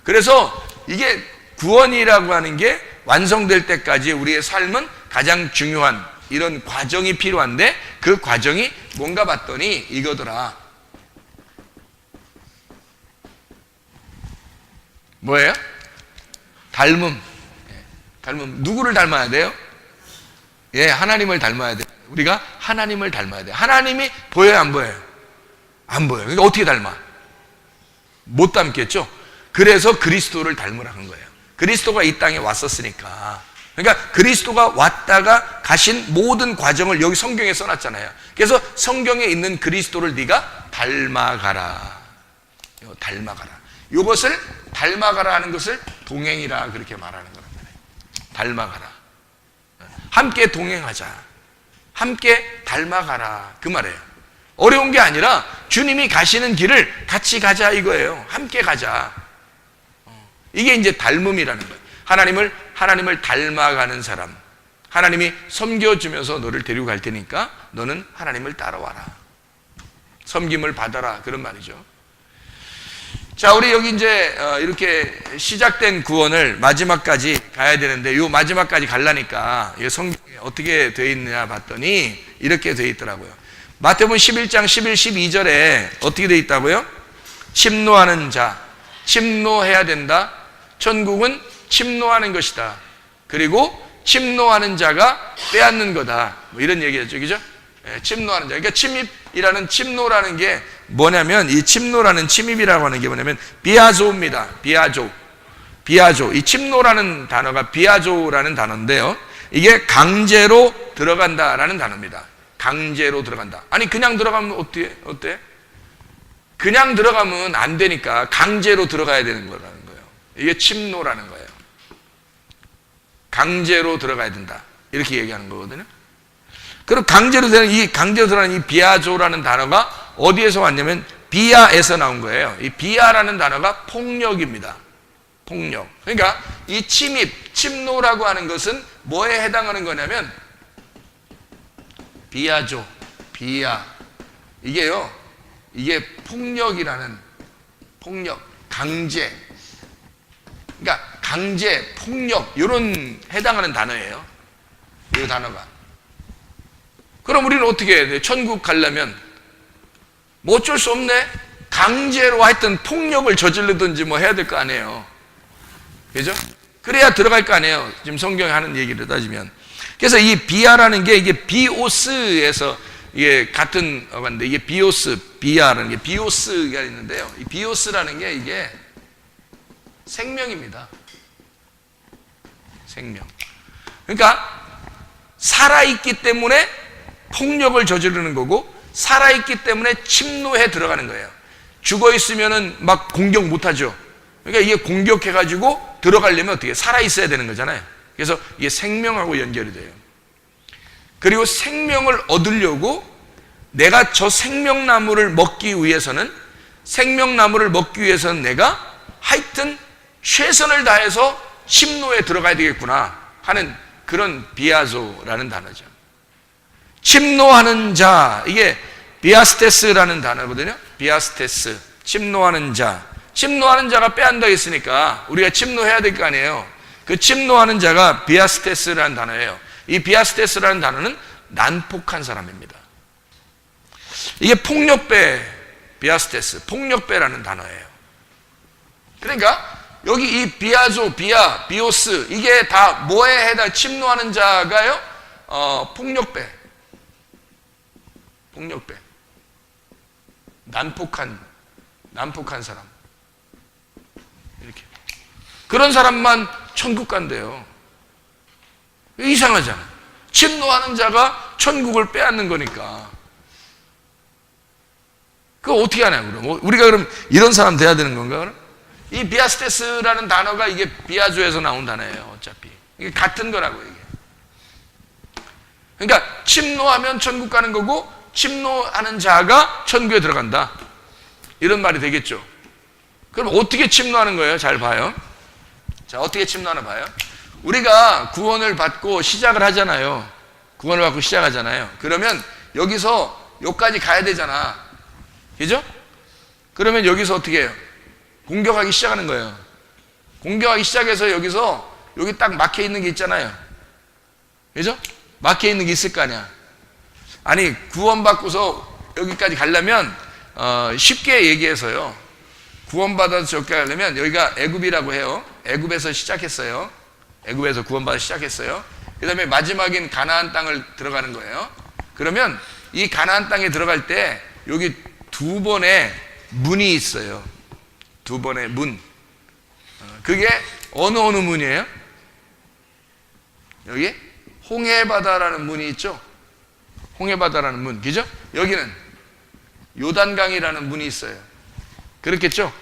그래서 이게 구원이라고 하는 게 완성될 때까지 우리의 삶은 가장 중요한 이런 과정이 필요한데, 그 과정이 뭔가 봤더니 이거더라. 뭐예요? 닮음. 닮음. 누구를 닮아야 돼요? 예, 하나님을 닮아야 돼요. 우리가 하나님을 닮아야 돼요. 하나님이 보여요, 안 보여요? 안 보여요. 그러니까 어떻게 닮아? 못 닮겠죠? 그래서 그리스도를 닮으라는 거예요. 그리스도가 이 땅에 왔었으니까. 그러니까 그리스도가 왔다가 가신 모든 과정을 여기 성경에 써놨잖아요. 그래서 성경에 있는 그리스도를 네가 닮아가라. 닮아가라. 이것을 닮아가라 하는 것을 동행이라 그렇게 말하는 거란 말이에요. 닮아가라. 함께 동행하자. 함께 닮아가라. 그 말이에요. 어려운 게 아니라 주님이 가시는 길을 같이 가자 이거예요. 함께 가자. 이게 이제 닮음이라는 거예요. 하나님을 닮아가는 사람. 하나님이 섬겨주면서 너를 데리고 갈 테니까 너는 하나님을 따라와라. 섬김을 받아라. 그런 말이죠. 자, 우리 여기 이제 이렇게 시작된 구원을 마지막까지 가야 되는데, 요 마지막까지 가려니까 성경에 어떻게 되어 있느냐 봤더니 이렇게 되어 있더라고요. 마태복음 11장 11, 12절에 어떻게 되어 있다고요? 침노하는 자, 침노해야 된다. 천국은 침노하는 것이다. 그리고 침노하는 자가 빼앗는 거다. 뭐 이런 얘기였죠. 그죠? 침노하는 자. 그러니까 침입이라는 침노라는 게 뭐냐면, 이 침노라는 침입이라고 하는 게 뭐냐면 비아조입니다. 비아조. 이 침노라는 단어가 비아조라는 단어인데요. 이게 강제로 들어간다라는 단어입니다. 강제로 들어간다. 아니 그냥 들어가면 어때? 그냥 들어가면 안 되니까 강제로 들어가야 되는 거라는 거예요. 이게 침노라는 거예요. 강제로 들어가야 된다. 이렇게 얘기하는 거거든요. 그리고 강제로 들어가는 이 비아조라는 단어가 어디에서 왔냐면 비아에서 나온 거예요. 이 비아라는 단어가 폭력입니다. 폭력. 그러니까 이 침노라고 하는 것은 뭐에 해당하는 거냐면 비아조, 비아. 이게 폭력이라는 폭력, 강제. 그러니까 강제, 폭력 이런 해당하는 단어예요. 이 단어가. 그럼 우리는 어떻게 해야 돼? 천국 가려면 뭐 어쩔 수 없네. 강제로 하여튼 폭력을 저지르든지 뭐 해야 될 거 아니에요. 그죠? 그래야 들어갈 거 아니에요. 지금 성경에 하는 얘기를 따지면. 그래서 이 비아라는 게 이게 비오스에서 이게 같은 어간데 이게 비오스, 비아라는 게 비오스가 있는데요. 이 비오스라는 게 이게 생명입니다. 생명. 그러니까 살아있기 때문에 폭력을 저지르는 거고 살아있기 때문에 침노에 들어가는 거예요. 죽어있으면은 막 공격 못하죠. 그러니까 이게 공격해가지고 들어가려면 어떻게 살아있어야 되는 거잖아요. 그래서 이게 생명하고 연결이 돼요. 그리고 생명을 얻으려고 내가 저 생명나무를 먹기 위해서는 내가 하여튼 최선을 다해서 침노에 들어가야 되겠구나 하는 그런 비아조라는 단어죠. 침노하는 자, 이게 비아스테스라는 단어거든요. 비아스테스, 침노하는 자. 침노하는 자가 빼앗는다 했으니까 우리가 침노해야 될 거 아니에요. 그 침노하는 자가 비아스테스라는 단어예요. 이 비아스테스라는 단어는 난폭한 사람입니다. 이게 폭력배, 비아스테스, 폭력배라는 단어예요. 그러니까 여기 이 비아조, 비아, 비오스 이게 다 뭐에 해당? 침노하는 자가요? 폭력배, 난폭한 사람. 이렇게 그런 사람만 천국 간대요. 이상하잖아. 침노하는 자가 천국을 빼앗는 거니까. 그거 어떻게 하냐, 그럼? 우리가 그럼 이런 사람 돼야 되는 건가, 그럼? 이 비아스테스라는 단어가 이게 비아조에서 나온 단어예요, 어차피. 이게 같은 거라고, 이게. 그러니까, 침노하면 천국 가는 거고, 침노하는 자가 천국에 들어간다. 이런 말이 되겠죠. 그럼 어떻게 침노하는 거예요? 잘 봐요. 자, 어떻게 침노하나 봐요. 우리가 구원을 받고 시작을 하잖아요. 구원을 받고 시작하잖아요. 그러면 여기서 여기까지 가야 되잖아. 그죠? 그러면 여기서 어떻게 해요? 공격하기 시작하는 거예요. 공격하기 시작해서 여기서 여기 딱 막혀 있는 게 있잖아요. 그죠? 막혀 있는 게 있을 거 아니야. 아니, 구원받고서 여기까지 가려면 쉽게 얘기해서요. 구원받아서 저기까지 가려면 여기가 애굽이라고 해요. 애굽에서 시작했어요. 애굽에서 구원받아 시작했어요. 그 다음에 마지막인 가나안 땅을 들어가는 거예요. 그러면 이 가나안 땅에 들어갈 때 여기 두 번의 문이 있어요. 두 번의 문. 그게 어느 문이에요? 여기 홍해바다라는 문이 있죠. 홍해바다라는 문, 그죠? 여기는 요단강이라는 문이 있어요. 그렇겠죠?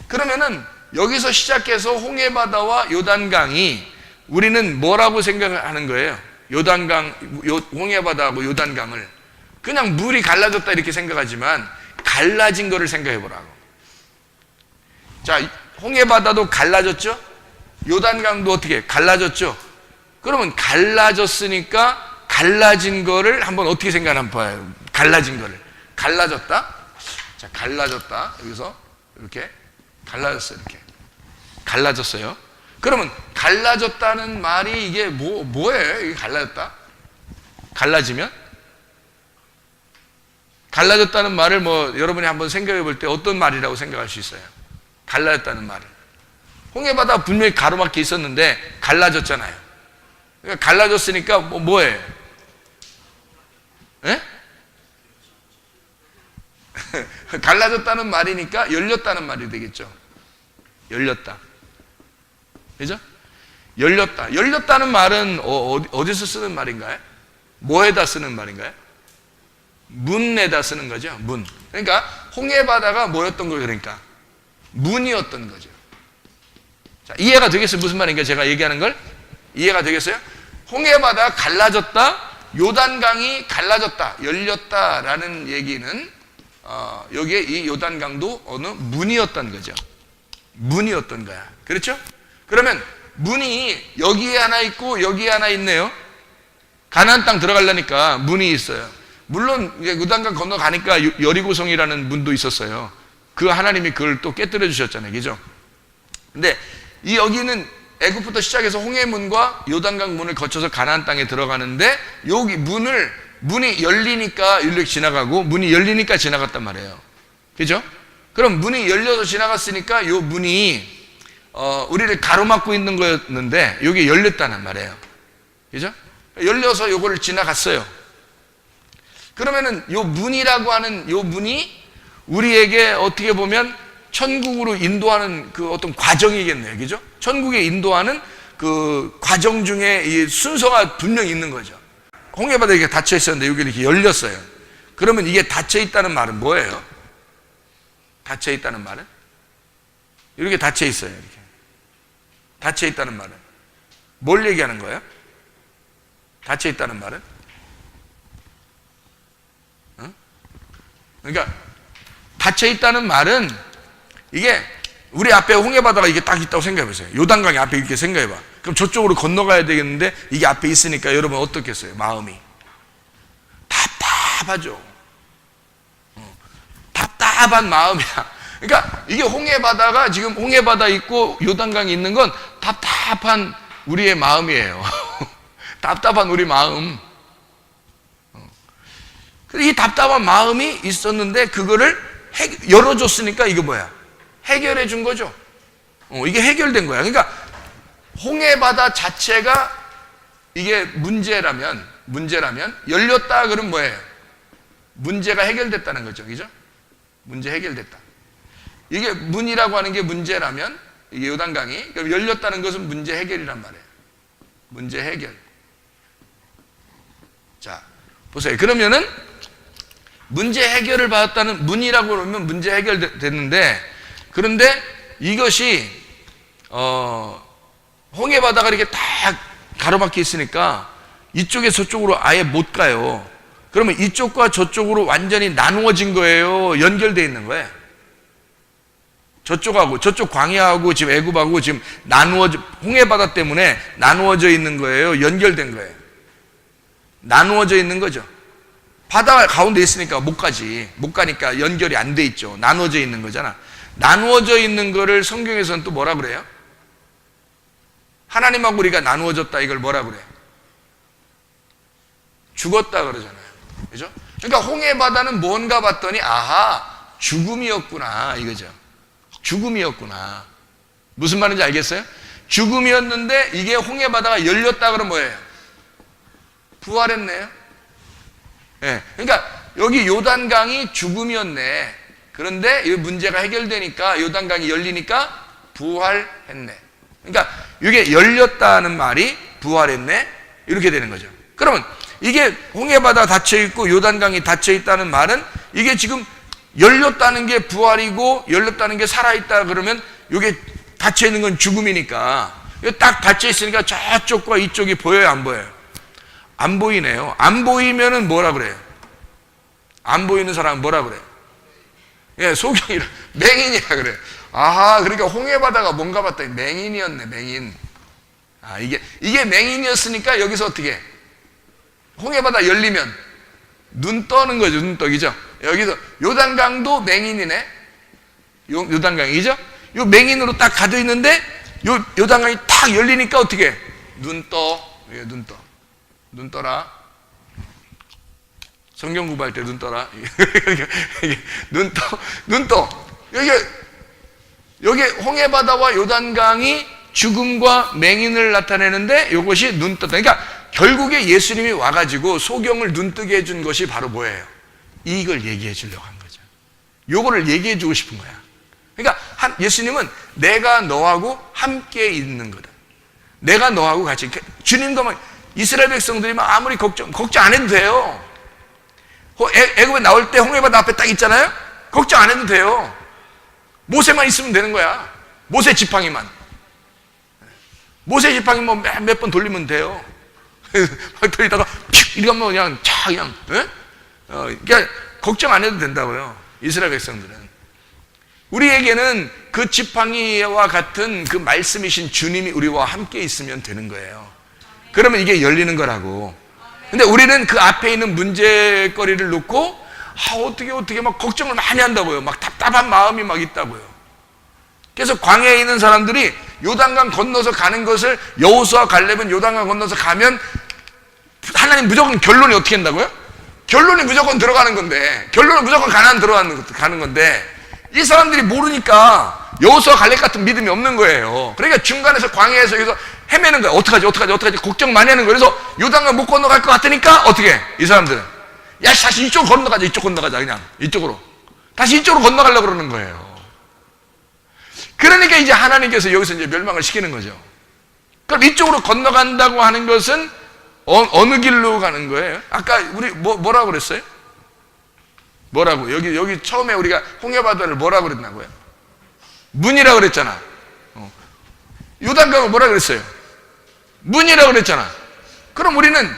그러면은 여기서 시작해서 홍해바다와 요단강이 우리는 뭐라고 생각하는 거예요? 요단강, 홍해바다하고 요단강을 그냥 물이 갈라졌다 이렇게 생각하지만 갈라진 거를 생각해 보라고. 자, 홍해바다도 갈라졌죠? 요단강도 어떻게 갈라졌죠? 그러면 갈라졌으니까 갈라진 거를 한번 어떻게 생각하면 봐요. 갈라진 거를. 갈라졌다. 자, 갈라졌다. 여기서 이렇게 갈라졌어요. 이렇게. 갈라졌어요. 그러면 갈라졌다는 말이 이게 뭐예요? 이게 갈라졌다? 갈라지면? 갈라졌다는 말을 여러분이 한번 생각해 볼 때 어떤 말이라고 생각할 수 있어요? 갈라졌다는 말을. 홍해바다 분명히 가로막혀 있었는데 갈라졌잖아요. 그러니까 갈라졌으니까 뭐예요? 예? 갈라졌다는 말이니까 열렸다는 말이 되겠죠. 열렸다. 그죠? 열렸다. 열렸다는 말은 어디서 쓰는 말인가요? 뭐에다 쓰는 말인가요? 문에다 쓰는 거죠. 문. 그러니까 홍해바다가 뭐였던 거예요? 그러니까 문이었던 거죠. 자, 이해가 되겠어요? 무슨 말인가? 제가 얘기하는 걸 이해가 되겠어요? 홍해바다가 갈라졌다, 요단강이 갈라졌다, 열렸다라는 얘기는 여기에 이 요단강도 어느 문이었던 거죠. 문이었던 거야. 그렇죠? 그러면 문이 여기에 하나 있고 여기에 하나 있네요. 가나안 땅 들어가려니까 문이 있어요. 물론 요단강 건너가니까 여리고성이라는 문도 있었어요. 그 하나님이 그걸 또 깨뜨려 주셨잖아요. 그죠? 근데 이 여기는 애굽부터 시작해서 홍해문과 요단강 문을 거쳐서 가나안 땅에 들어가는데 여기 문이 열리니까 이렇게 지나가고 문이 열리니까 지나갔단 말이에요. 그죠? 그럼 문이 열려서 지나갔으니까 요 문이 우리를 가로막고 있는 거였는데 여기 열렸다는 말이에요. 그죠? 열려서 요거를 지나갔어요. 그러면은 요 문이라고 하는 요 문이 우리에게 어떻게 보면 천국으로 인도하는 그 어떤 과정이겠네요. 그죠? 천국에 인도하는 그 과정 중에 이 순서가 분명히 있는 거죠. 홍해바다에 이렇게 닫혀 있었는데 여기 이렇게 열렸어요. 그러면 이게 닫혀 있다는 말은 뭐예요? 닫혀 있다는 말은? 이렇게 닫혀 있어요. 이렇게. 닫혀 있다는 말은? 뭘 얘기하는 거예요? 닫혀 있다는 말은? 그러니까 닫혀 있다는 말은 이게 우리 앞에 홍해바다가 이게 딱 있다고 생각해 보세요. 요단강이 앞에 이렇게 생각해 봐. 그럼 저쪽으로 건너가야 되겠는데 이게 앞에 있으니까 여러분 어떻겠어요? 마음이 답답하죠. 답답한 마음이야. 그러니까 이게 홍해바다가 지금 홍해바다 있고 요단강이 있는 건 답답한 우리의 마음이에요. 답답한 우리 마음. 이 답답한 마음이 있었는데 그거를 열어줬으니까 이게 뭐야? 해결해 준 거죠. 이게 해결된 거야. 그러니까 홍해바다 자체가 이게 문제라면 열렸다 그러면 뭐예요? 문제가 해결됐다는 거죠. 그죠? 문제 해결됐다. 이게 문이라고 하는 게 문제라면 이게 요단강이 그럼 열렸다는 것은 문제 해결이란 말이에요. 문제 해결. 자, 보세요. 그러면은 문제 해결을 받았다는 문이라고 그러면 문제 해결됐는데 그런데 이것이 홍해바다가 이렇게 딱 가로막혀 있으니까 이쪽에 저쪽으로 아예 못 가요. 그러면 이쪽과 저쪽으로 완전히 나누어진 거예요? 연결되어 있는 거예요? 저쪽하고 저쪽 광야하고 지금 애굽하고 지금 홍해바다 때문에 나누어져 있는 거예요? 연결된 거예요? 나누어져 있는 거죠. 바다 가운데 있으니까 못 가니까 연결이 안 돼 있죠. 나누어져 있는 거잖아. 나누어져 있는 거를 성경에서는 또 뭐라 그래요? 하나님하고 우리가 나누어졌다 이걸 뭐라 그래요? 죽었다 그러잖아요. 그죠? 그러니까 홍해바다는 뭔가 봤더니 아하 죽음이었구나 이거죠. 죽음이었구나. 무슨 말인지 알겠어요? 죽음이었는데 이게 홍해바다가 열렸다 그러면 뭐예요? 부활했네요. 네. 그러니까 여기 요단강이 죽음이었네. 그런데 이 문제가 해결되니까 요단강이 열리니까 부활했네. 그러니까 이게 열렸다는 말이 부활했네. 이렇게 되는 거죠. 그러면 이게 홍해바다 닫혀 있고 요단강이 닫혀 있다는 말은 이게 지금 열렸다는 게 부활이고 열렸다는 게 살아있다 그러면 이게 닫혀 있는 건 죽음이니까 딱 닫혀 있으니까 저쪽과 이쪽이 보여요, 안 보여요? 안 보이네요. 안 보이면은 뭐라 그래요? 안 보이는 사람은 뭐라 그래요? 예, 소경이라 맹인이라 그래요. 아하, 그러니까 홍해바다가 뭔가 봤더니 맹인이었네, 맹인. 아, 이게 맹인이었으니까 여기서 어떻게? 홍해바다 열리면 눈 떠는 거죠, 눈 떠기죠. 여기서 요단강도 맹인이네. 요단강이죠? 요 맹인으로 딱 가져 있는데 요단강이 탁 열리니까 어떻게? 눈 떠. 예, 눈 떠. 눈 떠라. 성경 공부할 때 눈 떠라. 눈 떠. 여기 홍해바다와 요단강이 죽음과 맹인을 나타내는데 이것이 눈 떴다. 그러니까 결국에 예수님이 와가지고 소경을 눈뜨게 해준 것이 바로 뭐예요? 이걸 얘기해 주려고 한 거죠. 요거를 얘기해 주고 싶은 거야. 그러니까 예수님은 내가 너하고 함께 있는 거다. 내가 너하고 같이. 주님도 막 이스라엘 백성들이 막 아무리 걱정 안 해도 돼요. 애굽에 나올 때 홍해바다 앞에 딱 있잖아요. 걱정 안 해도 돼요. 모세만 있으면 되는 거야. 모세 지팡이만. 모세 지팡이 뭐 몇 번 돌리면 돼요. 돌리다가 픽 이렇게 하면 그냥 차 그냥. 그러니까 걱정 안 해도 된다고요. 이스라엘 백성들은. 우리에게는 그 지팡이와 같은 그 말씀이신 주님이 우리와 함께 있으면 되는 거예요. 그러면 이게 열리는 거라고. 근데 우리는 그 앞에 있는 문제거리를 놓고 어떻게 막 걱정을 많이 한다고요. 막 답답한 마음이 막 있다고요. 그래서 광야에 있는 사람들이 요단강 건너서 가는 것을, 여호수아 갈렙은 요단강 건너서 가면 하나님 무조건 결론이 어떻게 된다고요? 결론이 무조건 들어가는 건데, 결론은 무조건 가나안 가는 건데, 이 사람들이 모르니까 여호수아 갈렙 같은 믿음이 없는 거예요. 그러니까 중간에서 광야에서 여기서 헤매는 거야. 어떡하지 걱정 많이 하는 거예요. 그래서 요단강 못 건너갈 것 같으니까 어떻게 해? 이 사람들은 야, 다시 이쪽 건너가자. 그냥 이쪽으로 다시 이쪽으로 건너가려고 그러는 거예요. 그러니까 이제 하나님께서 여기서 이제 멸망을 시키는 거죠. 그럼 이쪽으로 건너간다고 하는 것은 어느 길로 가는 거예요? 아까 우리 뭐라고 그랬어요? 뭐라고? 여기 처음에 우리가 홍해바다를 뭐라고 그랬나고요? 문이라고 그랬잖아. 요단강을 뭐라고 그랬어요? 문이라고 그랬잖아. 그럼 우리는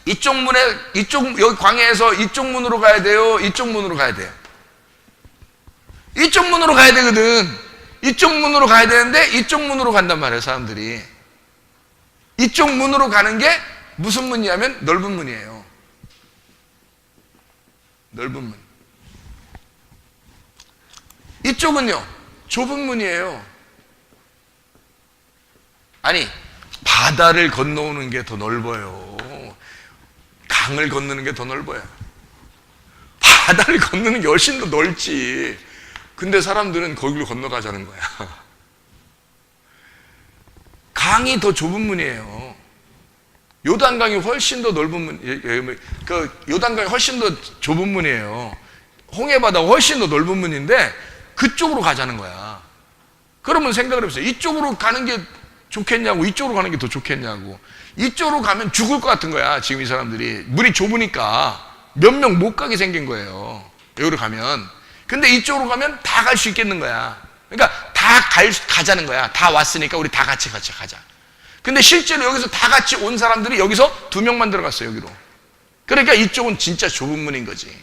여기 광야에서 이쪽 문으로 가야 돼요? 이쪽 문으로 가야 돼요? 이쪽 문으로 가야 되거든. 이쪽 문으로 가야 되는데 이쪽 문으로 간단 말이에요, 사람들이. 이쪽 문으로 가는 게 무슨 문이냐면 넓은 문이에요. 넓은 문. 이쪽은요, 좁은 문이에요. 아니, 바다를 건너오는 게 더 넓어요. 강을 건너는 게 더 넓어요. 바다를 건너는 게 훨씬 더 넓지. 근데 사람들은 거기로 건너가자는 거야. 강이 더 좁은 문이에요. 요단강이 훨씬 더 넓은 문, 요단강이 훨씬 더 좁은 문이에요. 홍해바다가 훨씬 더 넓은 문인데 그쪽으로 가자는 거야. 그러면 생각을 해보세요. 이쪽으로 가는 게 좋겠냐고, 이쪽으로 가는 게 더 좋겠냐고. 이쪽으로 가면 죽을 것 같은 거야, 지금 이 사람들이. 물이 좁으니까 몇 명 못 가게 생긴 거예요, 여기로 가면. 근데 이쪽으로 가면 다 갈 수 있겠는 거야. 그러니까 다 가자는 거야. 다 왔으니까 우리 다 같이 가자. 근데 실제로 여기서 다 같이 온 사람들이 여기서 2명만 들어갔어요, 여기로. 그러니까 이쪽은 진짜 좁은 문인 거지.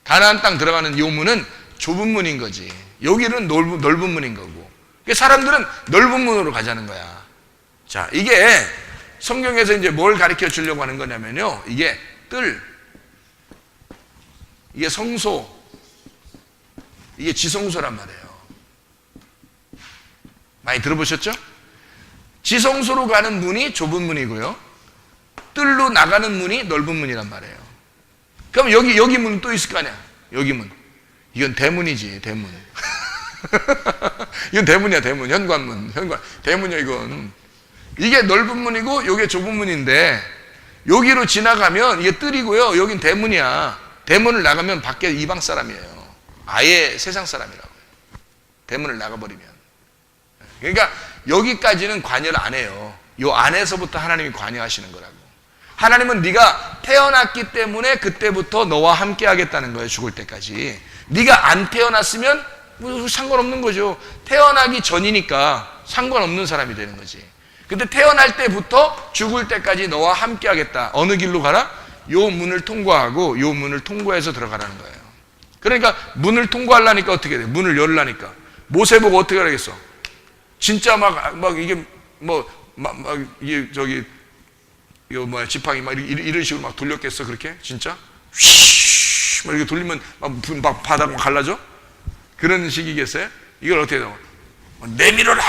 가나안 땅 들어가는 이 문은 좁은 문인 거지. 여기는 넓은 문인 거고. 그러니까 사람들은 넓은 문으로 가자는 거야. 자, 이게 성경에서 이제 뭘 가르쳐 주려고 하는 거냐면요, 이게 이게 성소, 이게 지성소란 말이에요. 많이 들어보셨죠? 지성소로 가는 문이 좁은 문이고요, 뜰로 나가는 문이 넓은 문이란 말이에요. 그럼 여기 문은 또 있을 거 아니야? 여기 문. 이건 대문이지, 대문. 이건 대문이야, 대문. 현관문. 대문이야, 이건. 이게 넓은 문이고, 요게 좁은 문인데, 여기로 지나가면 이게 뜰이고요, 여긴 대문이야. 대문을 나가면 밖에 이방 사람이에요. 아예 세상 사람이라고요. 대문을 나가버리면. 그러니까 여기까지는 관여를 안 해요. 요 안에서부터 하나님이 관여하시는 거라고. 하나님은 네가 태어났기 때문에 그때부터 너와 함께 하겠다는 거예요, 죽을 때까지. 네가 안 태어났으면 뭐 상관없는 거죠. 태어나기 전이니까 상관없는 사람이 되는 거지. 근데 태어날 때부터 죽을 때까지 너와 함께 하겠다. 어느 길로 가라? 요 문을 통과하고 요 문을 통과해서 들어가라는 거예요. 그러니까 문을 통과하려니까 어떻게 돼? 문을 열라니까. 모세 보고 어떻게 하겠어? 진짜 이게 이게 이거 지팡이 이런 식으로 막 돌렸겠어, 그렇게? 진짜? 휘! 막 이렇게 돌리면 막 바닥 갈라져? 그런 식이겠어요? 이걸 어떻게 해요? 내밀어라!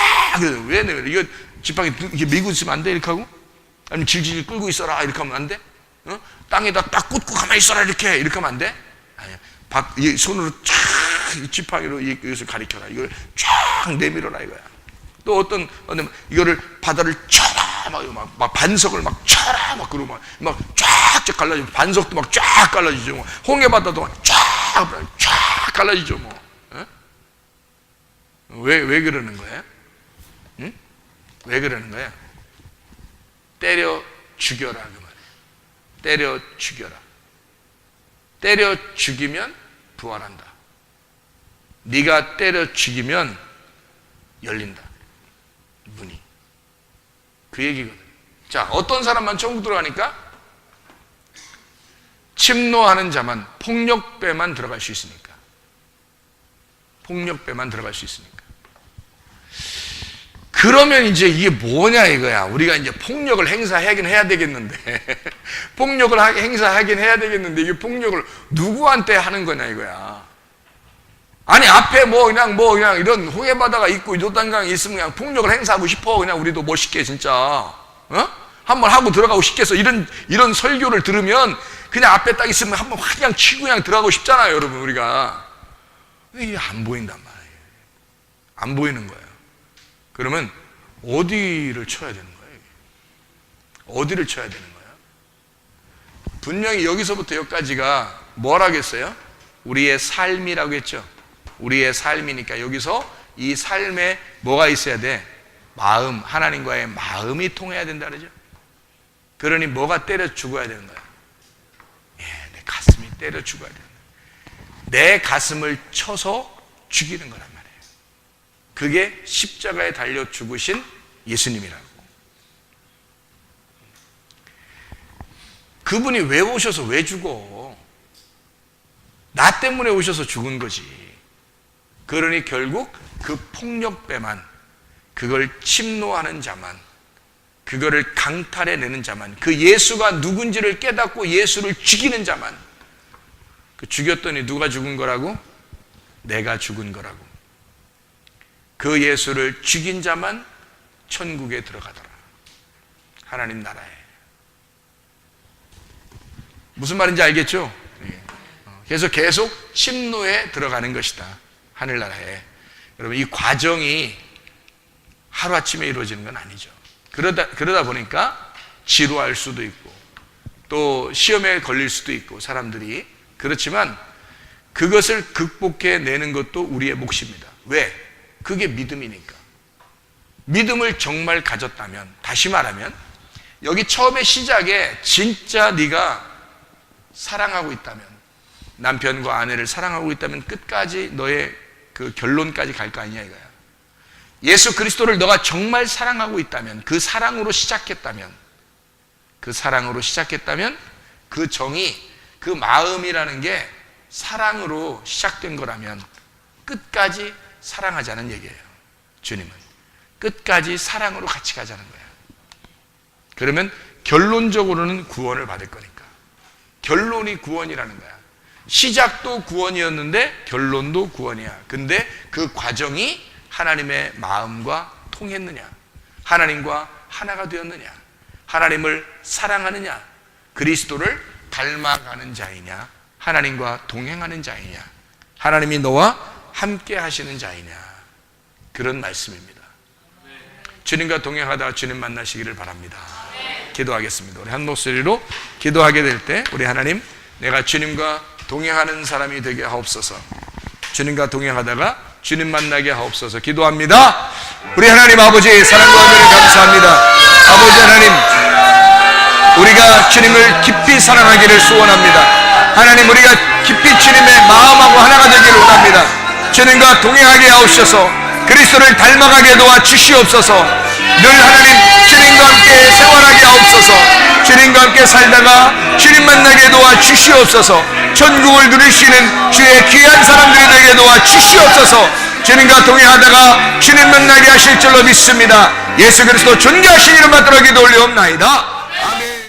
왜 내밀어? 이거 지팡이 이렇게 밀고 있으면 안 돼? 이렇게 하고? 아니면 질질 끌고 있어라? 이렇게 하면 안 돼? 땅에다 딱 꽂고 가만히 있어라, 이렇게 하면 안 돼? 아니야. 이 손으로 쫙 지팡이로 이것을 가리켜라. 이걸 쫙 내밀어라, 이거야. 또 어떤 이거를 바다를 쳐라, 막 반석을 막 쳐라, 막 그러고 막 쫙쫙 갈라지고, 반석도 막 쫙 갈라지죠. 뭐. 홍해 바다도 막 쫙 갈라지죠. 뭐. 왜 그러는 거예요? 응? 왜 그러는 거야? 때려 죽여라, 그 말이에요. 때려 죽여라. 때려 죽이면 부활한다. 네가 때려 죽이면 열린다, 문이. 그 얘기거든. 자, 어떤 사람만 천국 들어가니까? 침노하는 자만, 폭력배만 들어갈 수 있으니까. 폭력배만 들어갈 수 있으니까. 그러면 이제 이게 뭐냐 이거야. 우리가 이제 폭력을 행사하긴 해야 되겠는데 행사하긴 해야 되겠는데 이게 폭력을 누구한테 하는 거냐 이거야. 아니 앞에 그냥 이런 홍해바다가 있고 요단강이 있으면 그냥 폭력을 행사하고 싶어. 그냥 우리도 멋있게 진짜 한번 하고 들어가고 싶겠어. 이런 설교를 들으면 그냥 앞에 딱 있으면 한번 그냥 치고 그냥 들어가고 싶잖아요, 여러분. 우리가 이게 안 보인단 말이에요. 안 보이는 거예요. 그러면 어디를 쳐야 되는 거예요? 어디를 쳐야 되는 거예요? 분명히 여기서부터 여기까지가 뭐라겠어요? 우리의 삶이라고 했죠. 우리의 삶이니까 여기서 이 삶에 뭐가 있어야 돼? 마음, 하나님과의 마음이 통해야 된다 그러죠. 그러니 뭐가 때려 죽어야 되는 거야? 내 가슴이 때려 죽어야 되는 거야. 내 가슴을 쳐서 죽이는 거란 말이에요. 그게 십자가에 달려 죽으신 예수님이라고. 그분이 왜 오셔서 왜 죽어? 나 때문에 오셔서 죽은 거지. 그러니 결국 그 폭력배만, 그걸 침노하는 자만, 그거를 강탈해내는 자만, 그 예수가 누군지를 깨닫고 예수를 죽이는 자만, 그 죽였더니 누가 죽은 거라고? 내가 죽은 거라고. 그 예수를 죽인 자만 천국에 들어가더라. 하나님 나라에. 무슨 말인지 알겠죠? 그래서 계속 침노에 들어가는 것이다. 하늘나라에. 여러분, 이 과정이 하루아침에 이루어지는 건 아니죠. 그러다 보니까 지루할 수도 있고 또 시험에 걸릴 수도 있고 사람들이. 그렇지만 그것을 극복해내는 것도 우리의 몫입니다. 왜? 그게 믿음이니까. 믿음을 정말 가졌다면, 다시 말하면 여기 처음에 시작에 진짜 네가 사랑하고 있다면, 남편과 아내를 사랑하고 있다면 끝까지 너의 그 결론까지 갈 거 아니냐 이거야. 예수 그리스도를 너가 정말 사랑하고 있다면, 그 사랑으로 시작했다면 그 정이, 그 마음이라는 게 사랑으로 시작된 거라면 끝까지 사랑하자는 얘기예요. 주님은 끝까지 사랑으로 같이 가자는 거야. 그러면 결론적으로는 구원을 받을 거니까. 결론이 구원이라는 거야. 시작도 구원이었는데 결론도 구원이야. 근데 그 과정이 하나님의 마음과 통했느냐, 하나님과 하나가 되었느냐, 하나님을 사랑하느냐, 그리스도를 닮아가는 자이냐, 하나님과 동행하는 자이냐, 하나님이 너와 함께 하시는 자이냐, 그런 말씀입니다. 주님과 동행하다가 주님 만나시기를 바랍니다. 기도하겠습니다. 우리 한 목소리로 기도하게 될 때 우리 하나님, 내가 주님과 동행하는 사람이 되게 하옵소서. 주님과 동행하다가 주님 만나게 하옵소서. 기도합니다. 우리 하나님 아버지, 사랑과 은혜를 감사합니다. 아버지 하나님, 우리가 주님을 깊이 사랑하기를 소원합니다. 하나님, 우리가 깊이 주님의 마음하고 하나가 되기를 원합니다. 주님과 동행하게 하옵소서. 그리스도를 닮아가게 도와주시옵소서. 늘 하나님 주님과 함께 생활하게 하옵소서. 주님과 함께 살다가 주님 만나게 도와주시옵소서. 천국을 누릴 수 있는 주의 귀한 사람들이 되게 도와주시옵소서. 주님과 동행하다가 주님 만나게 하실 줄로 믿습니다. 예수 그리스도 존귀하신 이름 받들어 기도 올리옵나이다.